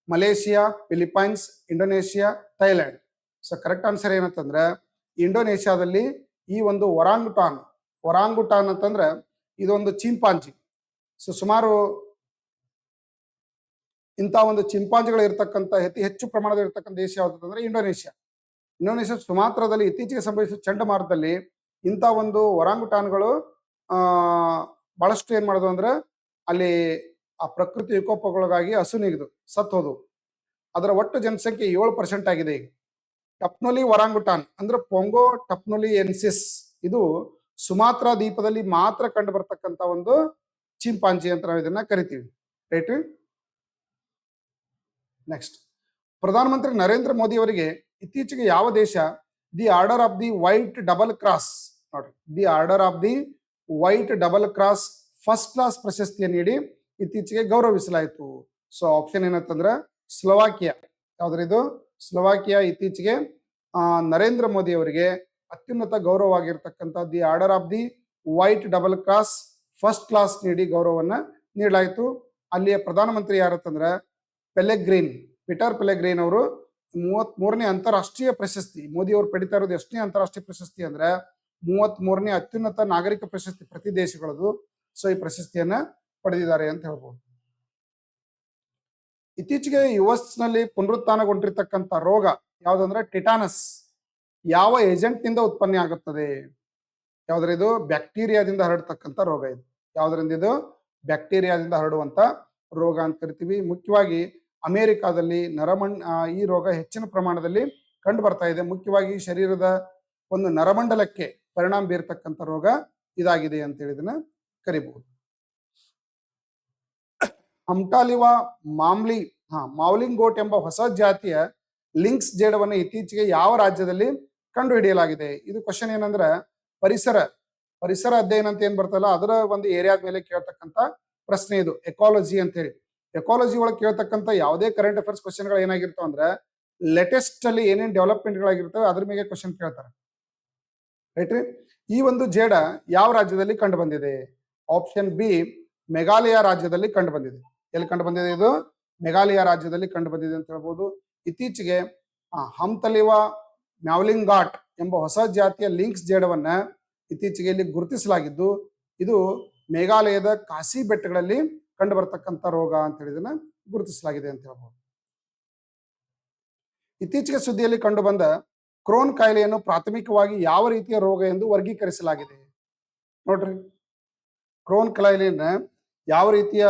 Malaysia, Philippines, Indonesia, Thailand. So correct answer ಏನಂತಂದ್ರೆ ಇಂಡೋನೇಷ್ಯಾದಲ್ಲಿ ಈ ಒಂದು ಒರಾಂಗುಟಾನ್ ಅಂತಂದ್ರೆ ಇದೊಂದು ಚಿಂಪಾಂಜಿ. ಸೊ ಸುಮಾರು ಇಂಥ ಒಂದು ಚಿಂಪಾಂಜಿಗಳು ಇರ್ತಕ್ಕಂಥ ಹೆಚ್ಚು ಪ್ರಮಾಣದ ಇರ್ತಕ್ಕಂಥ ದೇಶ ಯಾವ್ದಂದ್ರೆ ಇಂಡೋನೇಷ್ಯಾ. ಸುಮಾತ್ರದಲ್ಲಿ ಇತ್ತೀಚೆಗೆ ಸಂಭವಿಸಿದ ಚಂಡಮಾರುತದಲ್ಲಿ ಇಂಥ ಒಂದು ಒರಾಂಗುಟಾನ್ಗಳು ಬಹಳಷ್ಟು ಏನ್ ಮಾಡೋದು ಅಂದ್ರೆ ಅಲ್ಲಿ ಆ ಪ್ರಕೃತಿ ವಿಕೋಪಗಳಿಗಾಗಿ ಹಸುನೀಗಿದು ಸತ್ತೋದು. ಅದರ ಒಟ್ಟು ಜನಸಂಖ್ಯೆ 7% ಆಗಿದೆ. ಈಗ ಟಪ್ನೊಲಿ ಒರಾಂಗುಟಾನ್ ಅಂದ್ರೆ ಪೊಂಗೋ ಟಪ್ನೊಲಿ ಎನ್ಸಿಸ್, ಇದು ಸುಮಾತ್ರಾ ದ್ವೀಪದಲ್ಲಿ ಮಾತ್ರ ಕಂಡು ಬರ್ತಕ್ಕಂಥ ಒಂದು ಚಿಂಪಾಂಜಿ ಅಂತ ನಾವು ಇದನ್ನ ಕರಿತೀವಿ. ರೈಟ್. ನೆಕ್ಸ್ಟ್, ಪ್ರಧಾನಮಂತ್ರಿ ನರೇಂದ್ರ ಮೋದಿ ಅವರಿಗೆ ಇತ್ತೀಚೆಗೆ ಯಾವ ದೇಶ the order of the white double cross, ನೋಡ್ರಿ, the order of the white double cross first class ಪ್ರಶಸ್ತಿಯನ್ನು ನೀಡಿ ಇತ್ತೀಚೆಗೆ ಗೌರವಿಸಲಾಯಿತು? ಸೊ ಆಪ್ಷನ್ ಏನಂತಂದ್ರೆ ಸ್ಲೋವಾಕಿಯಾ. ಯಾವ್ದ್ರ ಇದು? ಸ್ಲೋವಾಕಿಯಾ ಇತ್ತೀಚೆಗೆ ನರೇಂದ್ರ ಮೋದಿ ಅವರಿಗೆ ಅತ್ಯುನ್ನತ ಗೌರವವಾಗಿರ್ತಕ್ಕಂಥ the order of the white double cross first class ನೀಡಿ ಗೌರವವನ್ನ ನೀಡಲಾಯಿತು. ಅಲ್ಲಿಯ ಪ್ರಧಾನಮಂತ್ರಿ ಯಾರತ್ತಂದ್ರೆ ಪೀಟರ್ ಪೆಲೆಗ್ರಿನ್ ಅವರು 33ನೇ ಅಂತಾರಾಷ್ಟ್ರೀಯ ಪ್ರಶಸ್ತಿ. ಮೋದಿ ಅವರು ಪಡಿತಾ ಇರೋದು ಎಷ್ಟನೇ ಅಂತಾರಾಷ್ಟ್ರೀಯ ಪ್ರಶಸ್ತಿ ಅಂದ್ರೆ 33ನೇ ಅತ್ಯುನ್ನತ ನಾಗರಿಕ ಪ್ರಶಸ್ತಿ ಪ್ರತಿ ದೇಶಗಳದು. ಸೊ ಈ ಪ್ರಶಸ್ತಿಯನ್ನ ಪಡೆದಿದ್ದಾರೆ ಅಂತ ಹೇಳ್ಬೋದು. ಇತ್ತೀಚೆಗೆ US ನಲ್ಲಿ ಪುನರುತ್ಥಾನಗೊಂಡಿರ್ತಕ್ಕಂಥ ರೋಗ ಯಾವ್ದಂದ್ರೆ ಟಿಟಾನಸ್. ಯಾವ ಏಜೆಂಟ್ ನಿಂದ ಉತ್ಪನ್ನ ಆಗುತ್ತದೆ? ಯಾವ್ದ್ರ ಇದು? ಬ್ಯಾಕ್ಟೀರಿಯಾದಿಂದ ಹರಡ್ತಕ್ಕಂಥ ರೋಗ ಇದು. ಯಾವ್ದ್ರಿಂದ ಇದು? ಬ್ಯಾಕ್ಟೀರಿಯಾದಿಂದ ಹರಡುವಂತ ರೋಗ ಅಂತ ಕರಿತೀವಿ. ಮುಖ್ಯವಾಗಿ ಅಮೆರಿಕಾದಲ್ಲಿ ಈ ರೋಗ ಹೆಚ್ಚಿನ ಪ್ರಮಾಣದಲ್ಲಿ ಕಂಡು ಬರ್ತಾ ಇದೆ. ಮುಖ್ಯವಾಗಿ ಶರೀರದ ಒಂದು ನರಮಂಡಲಕ್ಕೆ ಪರಿಣಾಮ ಬೀರ್ತಕ್ಕಂಥ ರೋಗ ಇದಾಗಿದೆ ಅಂತ ಹೇಳಿದನ್ನ ಕರಿಬಹುದು. ಹಮ್ಟಾಲಿವಾ ಮಾವ್ಲಿಂಗೋಟ್ ಎಂಬ ಹೊಸ ಜಾತಿಯ ಲಿಂಕ್ಸ್ ಜೇಡವನ್ನು ಇತ್ತೀಚೆಗೆ ಯಾವ ರಾಜ್ಯದಲ್ಲಿ ಕಂಡು ಹಿಡಿಯಲಾಗಿದೆ? ಇದು ಕ್ವಶನ್ ಏನಂದ್ರೆ ಪರಿಸರ ಅಧ್ಯಯನ ಅಂತ ಏನ್ ಬರ್ತಲ್ಲ ಅದರ ಒಂದು ಏರಿಯಾದ ಮೇಲೆ ಕೇಳ್ತಕ್ಕಂಥ ಪ್ರಶ್ನೆ ಇದು. ಎಕಾಲಜಿ ಅಂತ ಹೇಳಿ. ಎಕಾಲಜಿ ಒಳಗೆ ಕೇಳ್ತಕ್ಕಂಥ ಯಾವುದೇ ಕರೆಂಟ್ ಅಫೇರ್ಸ್ ಕ್ವಶನ್ಗಳು ಏನಾಗಿರ್ತಾವ ಅಂದ್ರೆ ಲೇಟೆಸ್ಟ್ ಅಲ್ಲಿ ಏನೇನ್ ಡೆವಲಪ್ಮೆಂಟ್ಗಳಾಗಿರ್ತವೆ ಅದ್ರ ಮೇಲೆ ಕ್ವಶನ್ ಕೇಳ್ತಾರೆ. ರೈಟ್ ರೀ. ಈ ಒಂದು ಜೇಡ ಯಾವ ರಾಜ್ಯದಲ್ಲಿ ಕಂಡು ಬಂದಿದೆ? ಆಪ್ಷನ್ ಬಿ, ಮೇಘಾಲಯ ರಾಜ್ಯದಲ್ಲಿ ಕಂಡು ಬಂದಿದೆ. ಎಲ್ಲಿ ಕಂಡು ಬಂದಿದೆ ಇದು? ಮೇಘಾಲಯ ರಾಜ್ಯದಲ್ಲಿ ಕಂಡು ಬಂದಿದೆ ಅಂತ ಹೇಳ್ಬೋದು. ಇತ್ತೀಚೆಗೆ ಹಮ್ತಲಿವಾ ಮ್ಯಾವ್ಲಿಂಗಾಟ್ ಎಂಬ ಹೊಸ ಜಾತಿಯ ಲಿಂಕ್ಸ್ ಜೇಡವನ್ನ ಇತ್ತೀಚೆಗೆ ಇಲ್ಲಿ ಗುರುತಿಸಲಾಗಿದ್ದು ಇದು ಮೇಘಾಲಯದ ಖಾಸಿ ಬೆಟ್ಟಗಳಲ್ಲಿ ಕಂಡು ಬರ್ತಕ್ಕಂಥ ರೋಗ ಅಂತ ಹೇಳಿದನ್ನ ಗುರುತಿಸಲಾಗಿದೆ ಅಂತ ಹೇಳ್ಬೋದು. ಇತ್ತೀಚೆಗೆ ಸುದ್ದಿಯಲ್ಲಿ ಕಂಡು ಬಂದ ಕ್ರೋನ್ ಕಾಯಿಲೆಯನ್ನು ಪ್ರಾಥಮಿಕವಾಗಿ ಯಾವ ರೀತಿಯ ರೋಗ ಎಂದು ವರ್ಗೀಕರಿಸಲಾಗಿದೆ? ನೋಡ್ರಿ, ಕ್ರೋನ್ ಕಾಯಿಲೆಯನ್ನ ಯಾವ ರೀತಿಯ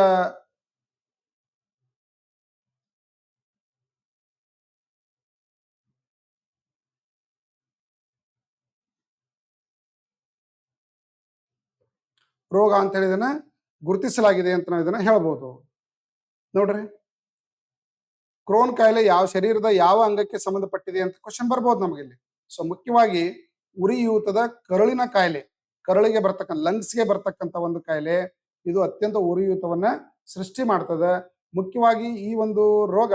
ರೋಗ ಅಂತ ಹೇಳಿದನ್ನ ಗುರುತಿಸಲಾಗಿದೆ ಅಂತ ನಾವು ಇದನ್ನ ಹೇಳ್ಬೋದು. ನೋಡ್ರಿ, ಕ್ರೋನ್ ಕಾಯಿಲೆ ಯಾವ ಶರೀರದ ಯಾವ ಅಂಗಕ್ಕೆ ಸಂಬಂಧಪಟ್ಟಿದೆ ಅಂತ ಕ್ವಶನ್ ಬರ್ಬೋದು ನಮಗಿಲ್ಲಿ. ಸೊ ಮುಖ್ಯವಾಗಿ ಉರಿಯೂತದ ಕರುಳಿನ ಕಾಯಿಲೆ, ಕರುಳಿಗೆ ಬರ್ತಕ್ಕಂಥ ಲಂಗ್ಸ್ಗೆ ಬರ್ತಕ್ಕಂಥ ಒಂದು ಕಾಯಿಲೆ. ಇದು ಅತ್ಯಂತ ಉರಿಯೂತವನ್ನ ಸೃಷ್ಟಿ ಮಾಡ್ತದೆ. ಮುಖ್ಯವಾಗಿ ಈ ಒಂದು ರೋಗ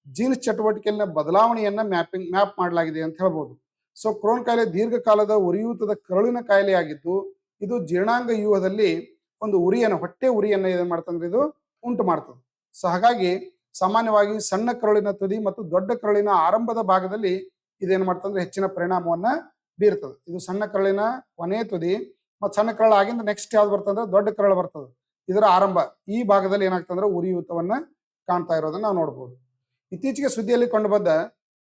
ಜೀನ್ಸ್ ಚಟುವಟಿಕೆಯಲ್ಲಿನ ಬದಲಾವಣೆಯನ್ನ ಮ್ಯಾಪ್ ಮಾಡಲಾಗಿದೆ ಅಂತ ಹೇಳ್ಬೋದು. ಸೊ ಕ್ರೋನ್ ಕಾಯಿಲೆ ದೀರ್ಘಕಾಲದ ಉರಿಯೂತದ ಕರುಳಿನ ಕಾಯಿಲೆಯಾಗಿದ್ದು ಇದು ಜೀರ್ಣಾಂಗ ವ್ಯೂಹದಲ್ಲಿ ಒಂದು ಹೊಟ್ಟೆ ಉರಿಯನ್ನ ಏನ್ ಮಾಡ್ತಂದ್ರೆ ಇದು ಉಂಟು ಮಾಡ್ತದೆ. ಸೊ ಹಾಗಾಗಿ ಸಾಮಾನ್ಯವಾಗಿ ಸಣ್ಣ ಕರುಳಿನ ತುದಿ ಮತ್ತು ದೊಡ್ಡ ಕರುಳಿನ ಆರಂಭದ ಭಾಗದಲ್ಲಿ ಇದೇನ್ ಮಾಡ್ತಂದ್ರೆ ಹೆಚ್ಚಿನ ಪರಿಣಾಮವನ್ನ ಬೀರ್ತದೆ. ಇದು ಸಣ್ಣ ಕರುಳಿನ ಕೊನೆಯ ತುದಿ ಮತ್ತು ಸಣ್ಣ ಕರಳು ಆಗಿಂದ ನೆಕ್ಸ್ಟ್ ಯಾವ್ದು ಬರ್ತಂದ್ರೆ ದೊಡ್ಡ ಕರಳು ಬರ್ತದೆ. ಇದರ ಆರಂಭ ಈ ಭಾಗದಲ್ಲಿ ಏನಾಗ್ತಂದ್ರೆ ಉರಿಯೂತವನ್ನ ಕಾಣ್ತಾ ಇರೋದನ್ನ ನಾವು ನೋಡ್ಬೋದು. ಇತ್ತೀಚೆಗೆ ಸುದ್ದಿಯಲ್ಲಿ ಕಂಡುಬಂದ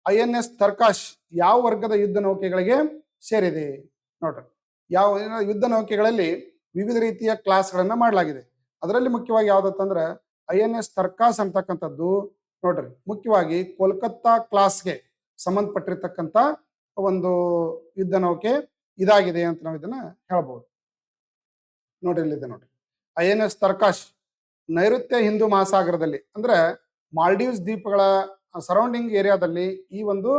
INS ತರ್ಕಾಶ್ ಯಾವ ವರ್ಗದ ಯುದ್ಧ ನೌಕೆಗಳಿಗೆ ಸೇರಿದೆ ನೋಡ್ರಿ. ಯಾವ ಯುದ್ಧ ನೌಕೆಗಳಲ್ಲಿ ವಿವಿಧ ರೀತಿಯ ಕ್ಲಾಸ್ಗಳನ್ನ ಮಾಡಲಾಗಿದೆ. ಅದರಲ್ಲಿ ಮುಖ್ಯವಾಗಿ ಯಾವ್ದಂದ್ರೆ INS ತರ್ಕಾಸ್ ಅಂತಕ್ಕಂಥದ್ದು ನೋಡ್ರಿ ಮುಖ್ಯವಾಗಿ ಕೋಲ್ಕತ್ತಾ ಕ್ಲಾಸ್ಗೆ ಸಂಬಂಧಪಟ್ಟಿರ್ತಕ್ಕಂಥ ಒಂದು ಯುದ್ಧ ನೌಕೆ ಇದಾಗಿದೆ ಅಂತ ನಾವು ಇದನ್ನ ಹೇಳ್ಬೋದು. ನೋಡ್ರಿ ಇಲ್ಲಿದೆ ನೋಡ್ರಿ INS ತರ್ಕಾಶ್ ನೈಋತ್ಯ ಹಿಂದೂ ಮಹಾಸಾಗರದಲ್ಲಿ ಅಂದ್ರೆ ಮಾಲ್ಡೀವ್ಸ್ ದ್ವೀಪಗಳ ಸರೌಂಡಿಂಗ್ ಏರಿಯಾದಲ್ಲಿ ಈ ಒಂದು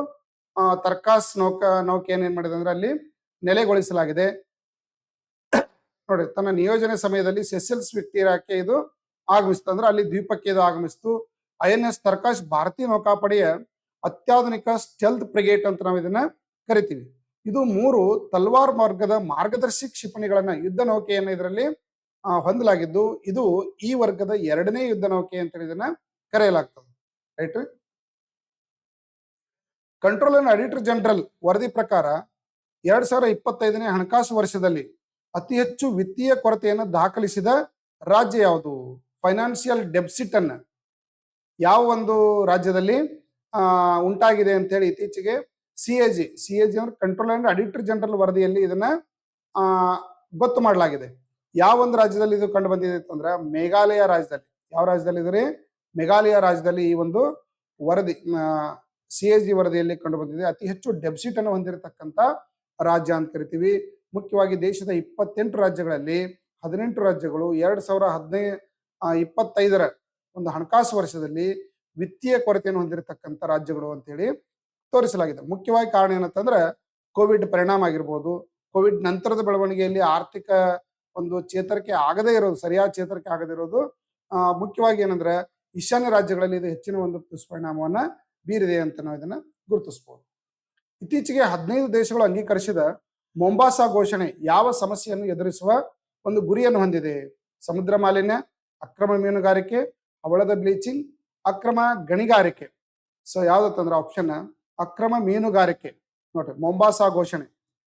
ತರ್ಕಾಸ್ ನೌಕೆಯನ್ನು ಏನ್ ಮಾಡಿದೆ ಅಂದ್ರೆ ಅಲ್ಲಿ ನೆಲೆಗೊಳಿಸಲಾಗಿದೆ. ನೋಡಿ ತನ್ನ ನಿಯೋಜನೆ ಸಮಯದಲ್ಲಿ ಸೆಸೆಲ್ಸ್ ವಿಕ್ಟೋರಿಯಾಕ್ಕೆ ಇದು ಆಗಮಿಸ್ತು ಅಂದ್ರೆ ಅಲ್ಲಿ ದ್ವೀಪಕ್ಕೆ ಇದು ಆಗಮಿಸ್ತು. INS ತರ್ಕಾಶ್ ಭಾರತೀಯ ನೌಕಾಪಡೆಯ ಅತ್ಯಾಧುನಿಕ ಸ್ಟೆಲ್ತ್ ಫ್ರಿಗೇಟ್ ಅಂತ ನಾವು ಇದನ್ನ ಕರಿತೀವಿ. ಇದು 3 ತಲ್ವಾರ್ ಮಾರ್ಗದ ಮಾರ್ಗದರ್ಶಿ ಕ್ಷಿಪಣಿಗಳನ್ನ ಯುದ್ಧ ನೌಕೆಯನ್ನು ಇದರಲ್ಲಿ ಹೊಂದಲಾಗಿದ್ದು ಇದು ಈ ವರ್ಗದ 2ನೇ ಯುದ್ಧ ನೌಕೆ ಅಂತ ಇದನ್ನ ಕರೆಯಲಾಗ್ತದೆ. Right. Control and auditor general ವರದಿ ಪ್ರಕಾರ 2025ನೇ ಹಣಕಾಸು ವರ್ಷದಲ್ಲಿ ಅತಿ ಹೆಚ್ಚು ವಿತ್ತೀಯ ಕೊರತೆಯನ್ನು ದಾಖಲಿಸಿದ ರಾಜ್ಯ ಯಾವುದು? ಫೈನಾನ್ಷಿಯಲ್ ಡೆಫಿಸಿಟ್ ಅನ್ನ ಯಾವ ಒಂದು ರಾಜ್ಯದಲ್ಲಿ ಉಂಟಾಗಿದೆ ಅಂತ ಹೇಳಿ ಇತ್ತೀಚೆಗೆ CAG ಅಂದ್ರೆ ಕಂಟ್ರೋಲ್ ಅಂಡ್ ಆಡಿಟರ್ ಜನರಲ್ ವರದಿಯಲ್ಲಿ ಇದನ್ನ ಗೊತ್ತು ಮಾಡಲಾಗಿದೆ. ಯಾವ ಒಂದು ರಾಜ್ಯದಲ್ಲಿ ಇದು ಕಂಡು ಬಂದಿದೆ ಅಂತಂದ್ರೆ ಮೇಘಾಲಯ ರಾಜ್ಯದಲ್ಲಿ. ಯಾವ ರಾಜ್ಯದಲ್ಲಿ ಇದ್ರೆ ಮೇಘಾಲಯ ರಾಜ್ಯದಲ್ಲಿ ಈ ಒಂದು ವರದಿ CAG ವರದಿಯಲ್ಲಿ ಕಂಡು ಬಂದಿದೆ. ಅತಿ ಹೆಚ್ಚು ಡೆಫಿಸಿಟ್ ಅನ್ನು ಹೊಂದಿರತಕ್ಕಂತ ರಾಜ್ಯ ಅಂತ ಕರಿತೀವಿ. ಮುಖ್ಯವಾಗಿ ದೇಶದ 28 ರಾಜ್ಯಗಳಲ್ಲಿ 18 ರಾಜ್ಯಗಳು 2025ರ ಒಂದು ಹಣಕಾಸು ವರ್ಷದಲ್ಲಿ ವಿತ್ತೀಯ ಕೊರತೆಯನ್ನು ಹೊಂದಿರತಕ್ಕಂಥ ರಾಜ್ಯಗಳು ಅಂತೇಳಿ ತೋರಿಸಲಾಗಿದೆ. ಮುಖ್ಯವಾಗಿ ಕಾರಣ ಏನಂತಂದ್ರೆ ಕೋವಿಡ್ ಪರಿಣಾಮ ಆಗಿರ್ಬೋದು, ಕೋವಿಡ್ ನಂತರದ ಬೆಳವಣಿಗೆಯಲ್ಲಿ ಆರ್ಥಿಕ ಒಂದು ಚೇತರಿಕೆ ಆಗದೇ ಇರೋದು, ಸರಿಯಾದ ಚೇತರಿಕೆ ಆಗದೇ ಇರೋದು, ಮುಖ್ಯವಾಗಿ ಏನಂದ್ರೆ ಈಶಾನ್ಯ ರಾಜ್ಯಗಳಲ್ಲಿ ಇದು ಹೆಚ್ಚಿನ ಒಂದು ದುಷ್ಪರಿಣಾಮವನ್ನ ಬೀರಿದೆ ಅಂತ ನಾವು ಇದನ್ನ ಗುರುತಿಸಬಹುದು. ಇತ್ತೀಚೆಗೆ 15 ದೇಶಗಳು ಅಂಗೀಕರಿಸಿದ ಮೊಂಬಾಸಾ ಘೋಷಣೆ ಯಾವ ಸಮಸ್ಯೆಯನ್ನು ಎದುರಿಸುವ ಒಂದು ಗುರಿಯನ್ನು ಹೊಂದಿದೆ? ಸಮುದ್ರ ಮಾಲಿನ್ಯ, ಅಕ್ರಮ ಮೀನುಗಾರಿಕೆ, ಹವಳದ ಬ್ಲೀಚಿಂಗ್, ಅಕ್ರಮ ಗಣಿಗಾರಿಕೆ. ಸೊ ಯಾವ್ದಂದ್ರೆ ಆಪ್ಷನ್ ಅಕ್ರಮ ಮೀನುಗಾರಿಕೆ. ನೋಡ್ರಿ ಮೊಂಬಾಸಾ ಘೋಷಣೆ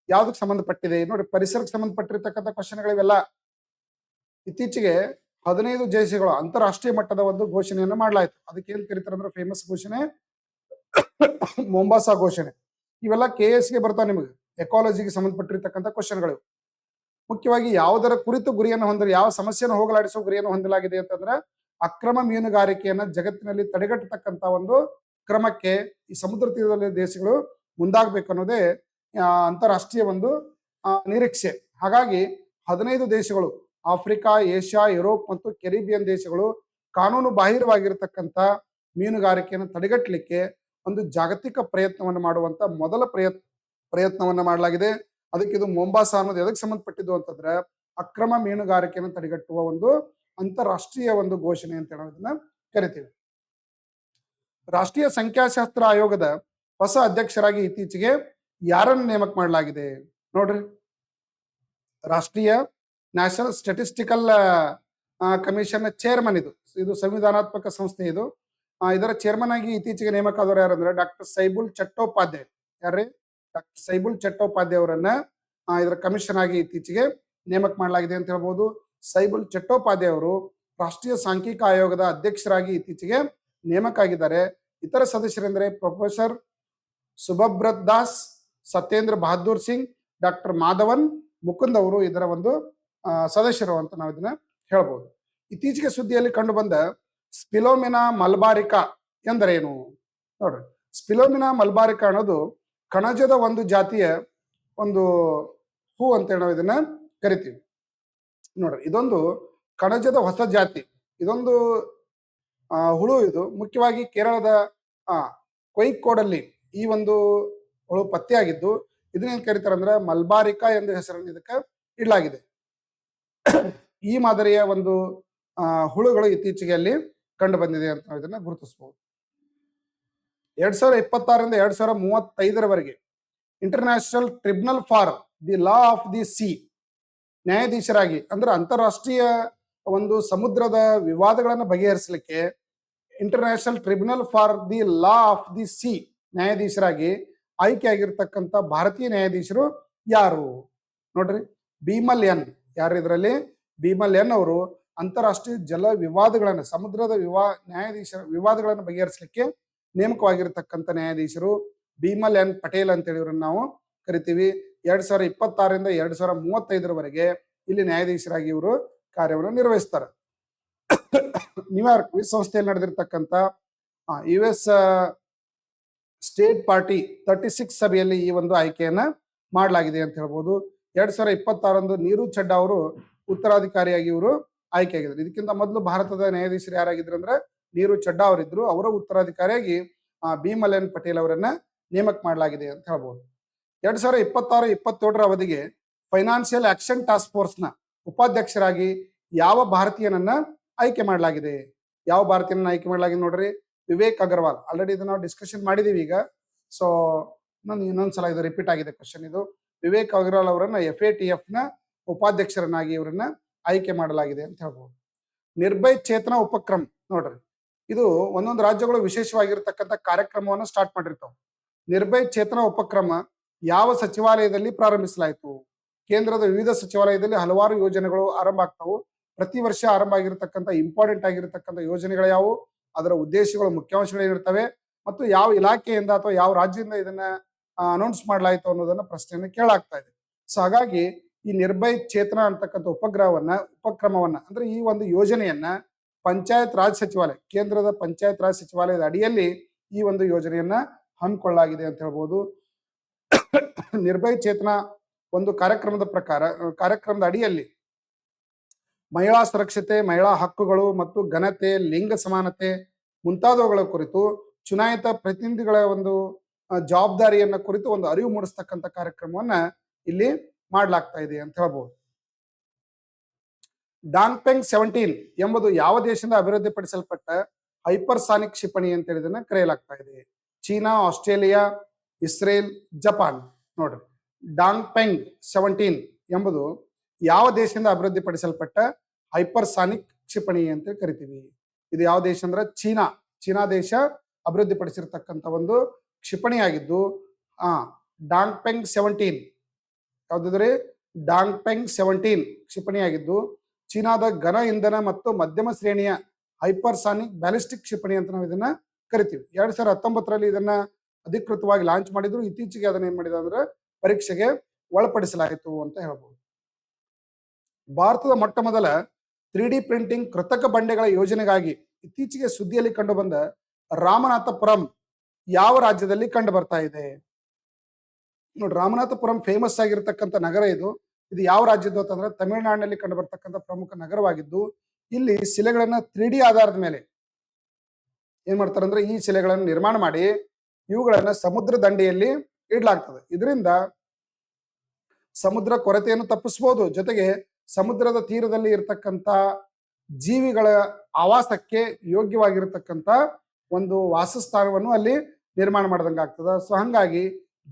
ಯಾವ್ದಕ್ಕೆ ಸಂಬಂಧಪಟ್ಟಿದೆ ನೋಡಿ, ಪರಿಸರಕ್ಕೆ ಸಂಬಂಧಪಟ್ಟಿರ್ತಕ್ಕಂಥ ಕ್ವಶನ್ಗಳಿವೆಲ್ಲ. ಇತ್ತೀಚೆಗೆ 15 ದೇಶಗಳು ಅಂತಾರಾಷ್ಟ್ರೀಯ ಮಟ್ಟದ ಒಂದು ಘೋಷಣೆಯನ್ನು ಮಾಡಲಾಯಿತು. ಅದಕ್ಕೆ ಏನ್ ಕರೀತಾರೆ ಅಂದ್ರೆ ಫೇಮಸ್ ಘೋಷಣೆ ಮೊಂಬಾಸಾ ಘೋಷಣೆ. ಇವೆಲ್ಲ KSಗೆ ಬರ್ತಾವ ನಿಮಗೆ, ಎಕಾಲಜಿಗೆ ಸಂಬಂಧಪಟ್ಟಿರ್ತಕ್ಕಂಥ ಕ್ವಶನ್ಗಳು. ಮುಖ್ಯವಾಗಿ ಯಾವುದರ ಕುರಿತು ಗುರಿಯನ್ನು ಹೊಂದಿದೆ, ಯಾವ ಸಮಸ್ಯೆಯನ್ನು ಹೋಗಲಾಡಿಸುವ ಗುರಿಯನ್ನು ಹೊಂದಲಾಗಿದೆ ಅಂತಂದ್ರೆ ಅಕ್ರಮ ಮೀನುಗಾರಿಕೆಯನ್ನ ಜಗತ್ತಿನಲ್ಲಿ ತಡೆಗಟ್ಟತಕ್ಕಂತ ಒಂದು ಕ್ರಮಕ್ಕೆ ಈ ಸಮುದ್ರ ತೀರದಲ್ಲಿ ದೇಶಗಳು ಮುಂದಾಗಬೇಕು ಅನ್ನೋದೇ ಅಂತಾರಾಷ್ಟ್ರೀಯ ಒಂದು ನಿರೀಕ್ಷೆ. ಹಾಗಾಗಿ 15 ದೇಶಗಳು ಆಫ್ರಿಕಾ, ಏಷ್ಯಾ, ಯುರೋಪ್ ಮತ್ತು ಕೆರಿಬಿಯನ್ ದೇಶಗಳು ಕಾನೂನು ಬಾಹಿರವಾಗಿರತಕ್ಕಂಥ ಮೀನುಗಾರಿಕೆಯನ್ನು ತಡೆಗಟ್ಟಲಿಕ್ಕೆ ಒಂದು ಜಾಗತಿಕ ಪ್ರಯತ್ನವನ್ನು ಮಾಡುವಂತ ಮೊದಲ ಪ್ರಯತ್ನವನ್ನ ಮಾಡಲಾಗಿದೆ. ಅದಕ್ಕೆ ಇದು ಮೊಂಬಾಸಾ ಅನ್ನೋದು ಎದಕ್ಕೆ ಸಂಬಂಧಪಟ್ಟಿದ್ದು ಅಂತಂದ್ರೆ ಅಕ್ರಮ ಮೀನುಗಾರಿಕೆಯನ್ನು ತಡೆಗಟ್ಟುವ ಒಂದು ಅಂತಾರಾಷ್ಟ್ರೀಯ ಒಂದು ಘೋಷಣೆ ಅಂತ ಹೇಳೋದನ್ನ ಕರಿತೀವಿ. ರಾಷ್ಟ್ರೀಯ ಸಂಖ್ಯಾಶಾಸ್ತ್ರ ಆಯೋಗದ ಹೊಸ ಅಧ್ಯಕ್ಷರಾಗಿ ಇತ್ತೀಚೆಗೆ ಯಾರನ್ನು ನೇಮಕ ಮಾಡಲಾಗಿದೆ ನೋಡ್ರಿ. ರಾಷ್ಟ್ರೀಯ ನ್ಯಾಷನಲ್ ಸ್ಟ್ಯಾಟಿಸ್ಟಿಕಲ್ ಕಮಿಷನ್ ಚೇರ್ಮನ್ ಇದು ಸಂವಿಧಾನಾತ್ಮಕ ಸಂಸ್ಥೆ. ಇದರ ಚೇರ್ಮನ್ ಆಗಿ ಇತ್ತೀಚೆಗೆ ನೇಮಕ ಆದವರು ಯಾರಂದ್ರೆ ಡಾಕ್ಟರ್ ಸೈಬುಲ್ ಚಟ್ಟೋಪಾಧ್ಯಾಯ. ಯಾರ್ರಿ? ಡಾಕ್ಟರ್ ಸೈಬುಲ್ ಚಟ್ಟೋಪಾಧ್ಯಾಯ ಅವರನ್ನ ಇದರ ಕಮಿಷನ್ ಆಗಿ ಇತ್ತೀಚೆಗೆ ನೇಮಕ ಮಾಡಲಾಗಿದೆ ಅಂತ ಹೇಳ್ಬೋದು. ಸೈಬುಲ್ ಚಟ್ಟೋಪಾಧ್ಯಾಯ ಅವರು ರಾಷ್ಟ್ರೀಯ ಸಾಂಖ್ಯಿಕ ಆಯೋಗದ ಅಧ್ಯಕ್ಷರಾಗಿ ಇತ್ತೀಚೆಗೆ ನೇಮಕ ಆಗಿದ್ದಾರೆ. ಇತರ ಸದಸ್ಯರೆಂದರೆ ಪ್ರೊಫೆಸರ್ ಸುಭಬ್ರತ್ ದಾಸ್, ಸತ್ಯೇಂದ್ರ ಬಹದ್ದೂರ್ ಸಿಂಗ್, ಡಾಕ್ಟರ್ ಮಾಧವನ್ ಮುಕುಂದ್ ಅವರು ಇದರ ಒಂದು ಸದಸ್ಯರು ಅಂತ ನಾವು ಇದನ್ನ ಹೇಳ್ಬೋದು. ಇತ್ತೀಚೆಗೆ ಸುದ್ದಿಯಲ್ಲಿ ಕಂಡು ಬಂದ ಸ್ಪಿಲೋಮಿನಾ ಮಲ್ಬಾರಿಕಾ ಎಂದರೇನು ನೋಡ್ರಿ. ಸ್ಪಿಲೋಮಿನಾ ಮಲ್ಬಾರಿಕಾ ಅನ್ನೋದು ಕಣಜದ ಒಂದು ಜಾತಿಯ ಒಂದು ಹೂ ಅಂತ ನಾವು ಇದನ್ನ ಕರಿತೀವಿ ನೋಡ್ರಿ. ಇದೊಂದು ಕಣಜದ ಹೊಸ ಜಾತಿ, ಇದೊಂದು ಹುಳು. ಇದು ಮುಖ್ಯವಾಗಿ ಕೇರಳದ ಕೊಯ್ಕೋಡಲ್ಲಿ ಈ ಒಂದು ಹುಳು ಪತ್ತೆಯಾಗಿದ್ದು ಇದನ್ನೇನ್ ಕರೀತಾರೆ ಅಂದ್ರೆ ಮಲ್ಬಾರಿಕಾ ಎಂದು ಹೆಸರನ್ನು ಇದಕ್ಕೆ ಇಡಲಾಗಿದೆ. ಈ ಮಾದರಿಯ ಒಂದು ಹುಳುಗಳು ಇತ್ತೀಚೆಗೆ ಅಲ್ಲಿ ಕಂಡು ಬಂದಿದೆ ಅಂತ ನಾವು ಇದನ್ನ ಗುರುತಿಸಬಹುದು. 2026ರಿಂದ 2035ರವರೆಗೆ international tribunal for the law of the sea ನ್ಯಾಯಾಧೀಶರಾಗಿ ಅಂದ್ರೆ ಅಂತಾರಾಷ್ಟ್ರೀಯ ಒಂದು ಸಮುದ್ರದ ವಿವಾದಗಳನ್ನು ಬಗೆಹರಿಸಲಿಕ್ಕೆ international tribunal for the law of the sea ನ್ಯಾಯಾಧೀಶರಾಗಿ ಆಯ್ಕೆಯಾಗಿರ್ತಕ್ಕಂಥ ಭಾರತೀಯ ನ್ಯಾಯಾಧೀಶರು ಯಾರು ನೋಡ್ರಿ? ಬಿಮಲ್ ಎನ್ ಯಾರು ಇದರಲ್ಲಿ ಬಿಮಲ್ ಎನ್ ಅವರು ಅಂತಾರಾಷ್ಟ್ರೀಯ ಜಲ ವಿವಾದಗಳನ್ನು ಸಮುದ್ರದ ವಿವಾದಗಳನ್ನು ಬಗೆಹರಿಸಲಿಕ್ಕೆ ನೇಮಕವಾಗಿರ್ತಕ್ಕಂಥ ನ್ಯಾಯಾಧೀಶರು ಬಿಮಲ್ ಎನ್ ಪಟೇಲ್ ಅಂತ ಹೇಳಿವ್ರನ್ನ ನಾವು ಕರಿತೀವಿ. 2026ರಿಂದ 2035ರವರೆಗೆ ಇಲ್ಲಿ ನ್ಯಾಯಾಧೀಶರಾಗಿ ಇವರು ಕಾರ್ಯವನ್ನು ನಿರ್ವಹಿಸ್ತಾರೆ. ನ್ಯೂಯಾರ್ಕ್ ವಿಶ್ವಸಂಸ್ಥೆಯಲ್ಲಿ ನಡೆದಿರ್ತಕ್ಕಂಥ US ಸ್ಟೇಟ್ ಪಾರ್ಟಿ 36 ಸಭೆಯಲ್ಲಿ ಈ ಒಂದು ಆಯ್ಕೆಯನ್ನ ಮಾಡಲಾಗಿದೆ ಅಂತ ಹೇಳ್ಬೋದು. 2026ರಂದು ನೀರು ಚಡ್ಡಾ ಅವರು ಉತ್ತರಾಧಿಕಾರಿಯಾಗಿ ಇವರು ಆಯ್ಕೆಯಾಗಿದ್ರು. ಇದಕ್ಕಿಂತ ಮೊದಲು ಭಾರತದ ನ್ಯಾಯಾಧೀಶರು ಯಾರಾಗಿದ್ರು ಅಂದ್ರೆ ನೀರು ಚಡ್ಡಾ ಅವರಿದ್ರು. ಅವರ ಉತ್ತರಾಧಿಕಾರಿಯಾಗಿ ಬಿಮಲ್ ಎನ್ ಪಟೇಲ್ ಅವರನ್ನ ನೇಮಕ ಮಾಡಲಾಗಿದೆ ಅಂತ ಹೇಳ್ಬೋದು. 2026-27ರ ಅವಧಿಗೆ ಫೈನಾನ್ಷಿಯಲ್ ಆಕ್ಷನ್ ಟಾಸ್ಕ್ ಫೋರ್ಸ್ ನ ಉಪಾಧ್ಯಕ್ಷರಾಗಿ ಯಾವ ಭಾರತೀಯನನ್ನ ಆಯ್ಕೆ ಮಾಡಲಾಗಿದೆ? ಯಾವ ಭಾರತೀಯನನ್ನ ಆಯ್ಕೆ ಮಾಡಲಾಗಿದೆ ನೋಡ್ರಿ, ವಿವೇಕ್ ಅಗರ್ವಾಲ್. ಆಲ್ರೆಡಿ ಇದನ್ನ ನಾವು ಡಿಸ್ಕಷನ್ ಮಾಡಿದೀವಿ ಈಗ. ಸೊ ಇನ್ನೊಂದ್ಸಲ ಇದು ರಿಪೀಟ್ ಆಗಿದೆ ಕ್ವಶನ್. ಇದು ವಿವೇಕ್ ಅಗರ್ವಾಲ್ ಅವರನ್ನ FATF ನ ಉಪಾಧ್ಯಕ್ಷರನ್ನಾಗಿ ಇವರನ್ನ ಆಯ್ಕೆ ಮಾಡಲಾಗಿದೆ ಅಂತ ಹೇಳ್ಬೋದು. ನಿರ್ಭಯ್ ಚೇತನ ಉಪಕ್ರಮ ನೋಡ್ರಿ, ಇದು ಒಂದೊಂದು ರಾಜ್ಯಗಳು ವಿಶೇಷವಾಗಿರ್ತಕ್ಕಂಥ ಕಾರ್ಯಕ್ರಮವನ್ನು ಸ್ಟಾರ್ಟ್ ಮಾಡಿರ್ತಾವ. ನಿರ್ಭಯ್ ಚೇತನ ಉಪಕ್ರಮ ಯಾವ ಸಚಿವಾಲಯದಲ್ಲಿ ಪ್ರಾರಂಭಿಸಲಾಯಿತು? ಕೇಂದ್ರದ ವಿವಿಧ ಸಚಿವಾಲಯದಲ್ಲಿ ಹಲವಾರು ಯೋಜನೆಗಳು ಆರಂಭ ಆಗ್ತಾವು. ಪ್ರತಿ ವರ್ಷ ಆರಂಭ ಆಗಿರತಕ್ಕಂಥ ಇಂಪಾರ್ಟೆಂಟ್ ಆಗಿರತಕ್ಕಂಥ ಯೋಜನೆಗಳು ಯಾವುವು, ಅದರ ಉದ್ದೇಶಗಳು, ಮುಖ್ಯಾಂಶಗಳು ಏನಿರ್ತವೆ, ಮತ್ತು ಯಾವ ಇಲಾಖೆಯಿಂದ ಅಥವಾ ಯಾವ ರಾಜ್ಯದಿಂದ ಇದನ್ನ ಅನೌನ್ಸ್ ಮಾಡಲಾಯಿತು ಅನ್ನೋದನ್ನ ಪ್ರಶ್ನೆಯನ್ನು ಕೇಳಾಗ್ತಾ ಇದೆ. ಸೊ ಹಾಗಾಗಿ ಈ ನಿರ್ಭಯ್ ಚೇತನ ಅಂತಕ್ಕಂಥ ಉಪಕ್ರಮವನ್ನ ಅಂದ್ರೆ ಈ ಒಂದು ಯೋಜನೆಯನ್ನ ಪಂಚಾಯತ್ ರಾಜ್ ಸಚಿವಾಲಯ, ಕೇಂದ್ರದ ಪಂಚಾಯತ್ ರಾಜ್ ಸಚಿವಾಲಯದ ಅಡಿಯಲ್ಲಿ ಈ ಒಂದು ಯೋಜನೆಯನ್ನ ಹಮ್ಮಿಕೊಳ್ಳಲಾಗಿದೆ ಅಂತ ಹೇಳ್ಬೋದು. ನಿರ್ಭಯ್ ಚೇತನ ಒಂದು ಕಾರ್ಯಕ್ರಮದ ಅಡಿಯಲ್ಲಿ ಮಹಿಳಾ ಸುರಕ್ಷತೆ, ಮಹಿಳಾ ಹಕ್ಕುಗಳು ಮತ್ತು ಘನತೆ, ಲಿಂಗ ಸಮಾನತೆ ಮುಂತಾದವುಗಳ ಕುರಿತು ಚುನಾಯಿತ ಪ್ರತಿನಿಧಿಗಳ ಒಂದು ಜವಾಬ್ದಾರಿಯನ್ನ ಕುರಿತು ಒಂದು ಅರಿವು ಮೂಡಿಸ್ತಕ್ಕಂಥ ಕಾರ್ಯಕ್ರಮವನ್ನ ಇಲ್ಲಿ ಮಾಡ್ಲಾಗ್ತಾ ಇದೆ ಅಂತ ಹೇಳ್ಬೋದು. ಡಾಂಗ್ಪೆಂಗ್ 17 ಎಂಬುದು ಯಾವ ದೇಶದಿಂದ ಅಭಿವೃದ್ಧಿಪಡಿಸಲ್ಪಟ್ಟ ಹೈಪರ್ಸಾನಿಕ್ ಕ್ಷಿಪಣಿ ಅಂತ ಹೇಳಿದನ್ನ ಕರೆಯಲಾಗ್ತಾ ಇದೆ? China, Australia, Israel, Japan. ನೋಡ್ರಿ, ಡಾಂಗ್ಪೆಂಗ್ 17 ಎಂಬುದು ಯಾವ ದೇಶದಿಂದ ಅಭಿವೃದ್ಧಿಪಡಿಸಲ್ಪಟ್ಟ ಹೈಪರ್ಸಾನಿಕ್ ಕ್ಷಿಪಣಿ ಅಂತ ಕರಿತೀವಿ? ಇದು ಯಾವ ದೇಶ ಅಂದ್ರೆ ಚೀನಾ ದೇಶ ಅಭಿವೃದ್ಧಿಪಡಿಸಿರ್ತಕ್ಕಂಥ ಒಂದು ಕ್ಷಿಪಣಿ ಆಗಿದ್ದು ಡಾಂಗ್ಪೆಂಗ್ 17 ಯಾವ್ದಿದ್ರಿ? ಡಾಂಗ್ಪೆಂಗ್ 17 ಕ್ಷಿಪಣಿ ಆಗಿದ್ದು ಚೀನಾದ ಘನ ಇಂಧನ ಮತ್ತು ಮಧ್ಯಮ ಶ್ರೇಣಿಯ ಹೈಪರ್ಸಾನಿಕ್ ಬ್ಯಾಲಿಸ್ಟಿಕ್ ಕ್ಷಿಪಣಿ ಅಂತ ನಾವು ಇದನ್ನ ಕರಿತೀವಿ. 2019ರಲ್ಲಿ ಇದನ್ನ ಅಧಿಕೃತವಾಗಿ ಲಾಂಚ್ ಮಾಡಿದ್ರು. ಇತ್ತೀಚೆಗೆ ಅದನ್ನ ಏನ್ ಮಾಡಿದ ಅಂದ್ರೆ ಪರೀಕ್ಷೆಗೆ ಒಳಪಡಿಸಲಾಯಿತು ಅಂತ ಹೇಳ್ಬೋದು. ಭಾರತದ ಮೊಟ್ಟ ಮೊದಲ 3D ಪ್ರಿಂಟಿಂಗ್ ಕೃತಕ ಬಂಡೆಗಳ ಯೋಜನೆಗಾಗಿ ಇತ್ತೀಚೆಗೆ ಸುದ್ದಿಯಲ್ಲಿ ಕಂಡು ಬಂದ ರಾಮನಾಥಪುರಂ ಯಾವ ರಾಜ್ಯದಲ್ಲಿ ಕಂಡು ಬರ್ತಾ ಇದೆ? ನೋಡಿ, ರಾಮನಾಥಪುರಂ ಫೇಮಸ್ ಆಗಿರ್ತಕ್ಕಂಥ ನಗರ ಇದು. ಇದು ಯಾವ ರಾಜ್ಯದ್ದು ಅಂತಂದ್ರೆ ತಮಿಳುನಾಡಿನಲ್ಲಿ ಕಂಡು ಬರ್ತಕ್ಕಂಥ ಪ್ರಮುಖ ನಗರವಾಗಿದ್ದು, ಇಲ್ಲಿ ಶಿಲೆಗಳನ್ನ 3D ಆಧಾರದ ಮೇಲೆ ಏನ್ ಮಾಡ್ತಾರೆ ಅಂದ್ರೆ ಈ ಶಿಲೆಗಳನ್ನು ನಿರ್ಮಾಣ ಮಾಡಿ ಇವುಗಳನ್ನ ಸಮುದ್ರ ದಂಡೆಯಲ್ಲಿ ಇಡ್ಲಾಗ್ತದೆ. ಇದರಿಂದ ಸಮುದ್ರ ಕೊರತೆಯನ್ನು ತಪ್ಪಿಸಬಹುದು, ಜೊತೆಗೆ ಸಮುದ್ರದ ತೀರದಲ್ಲಿ ಇರತಕ್ಕಂತ ಜೀವಿಗಳ ಆವಾಸಕ್ಕೆ ಯೋಗ್ಯವಾಗಿರತಕ್ಕಂತ ಒಂದು ವಾಸಸ್ಥಾನವನ್ನು ಅಲ್ಲಿ ನಿರ್ಮಾಣ ಮಾಡ್ದಂಗೆ ಆಗ್ತದೆ. ಸೊ ಹಂಗಾಗಿ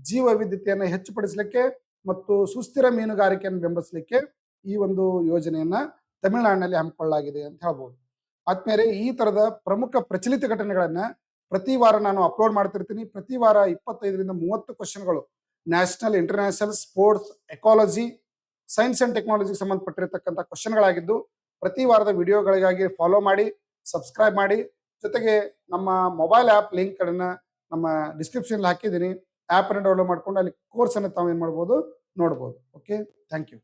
ಜೀವ ವೈವಿಧ್ಯತೆಯನ್ನು ಹೆಚ್ಚುಪಡಿಸಲಿಕ್ಕೆ ಮತ್ತು ಸುಸ್ಥಿರ ಮೀನುಗಾರಿಕೆಯನ್ನು ಬೆಂಬಲಿಸಲಿಕ್ಕೆ ಈ ಒಂದು ಯೋಜನೆಯನ್ನ ತಮಿಳುನಾಡಿನಲ್ಲಿ ಹಮ್ಮಿಕೊಳ್ಳಲಾಗಿದೆ ಅಂತ ಹೇಳ್ಬೋದು. ಆದ್ಮೇಲೆ ಈ ತರದ ಪ್ರಮುಖ ಪ್ರಚಲಿತ ಘಟನೆಗಳನ್ನ ಪ್ರತಿ ವಾರ ನಾನು ಅಪ್ಲೋಡ್ ಮಾಡ್ತಿರ್ತೀನಿ. ಪ್ರತಿ ವಾರ 25ರಿಂದ 30 ಕ್ವಶನ್ಗಳು national, international, sports, ecology, science and ಟೆಕ್ನಾಲಜಿಗೆ ಸಂಬಂಧಪಟ್ಟಿರ್ತಕ್ಕಂಥ ಕ್ವಶನ್ಗಳಾಗಿದ್ದು ಪ್ರತಿ ವಾರದ ವಿಡಿಯೋಗಳಿಗಾಗಿ ಫಾಲೋ ಮಾಡಿ, ಸಬ್ಸ್ಕ್ರೈಬ್ ಮಾಡಿ. ಜೊತೆಗೆ ನಮ್ಮ ಮೊಬೈಲ್ ಆ್ಯಪ್ ಲಿಂಕ್ಗಳನ್ನ ನಮ್ಮ ಡಿಸ್ಕ್ರಿಪ್ಷನ್ ಹಾಕಿದ್ದೀನಿ. ಆ್ಯಪ್ ಅನ್ನು ಡೌನ್ಲೋಡ್ ಮಾಡ್ಕೊಂಡು ಅಲ್ಲಿ ಕೋರ್ಸ್ ಅನ್ನು ತಾವು ಏನ್ ಮಾಡ್ಬೋದು, ನೋಡ್ಬೋದು. Okay, thank you.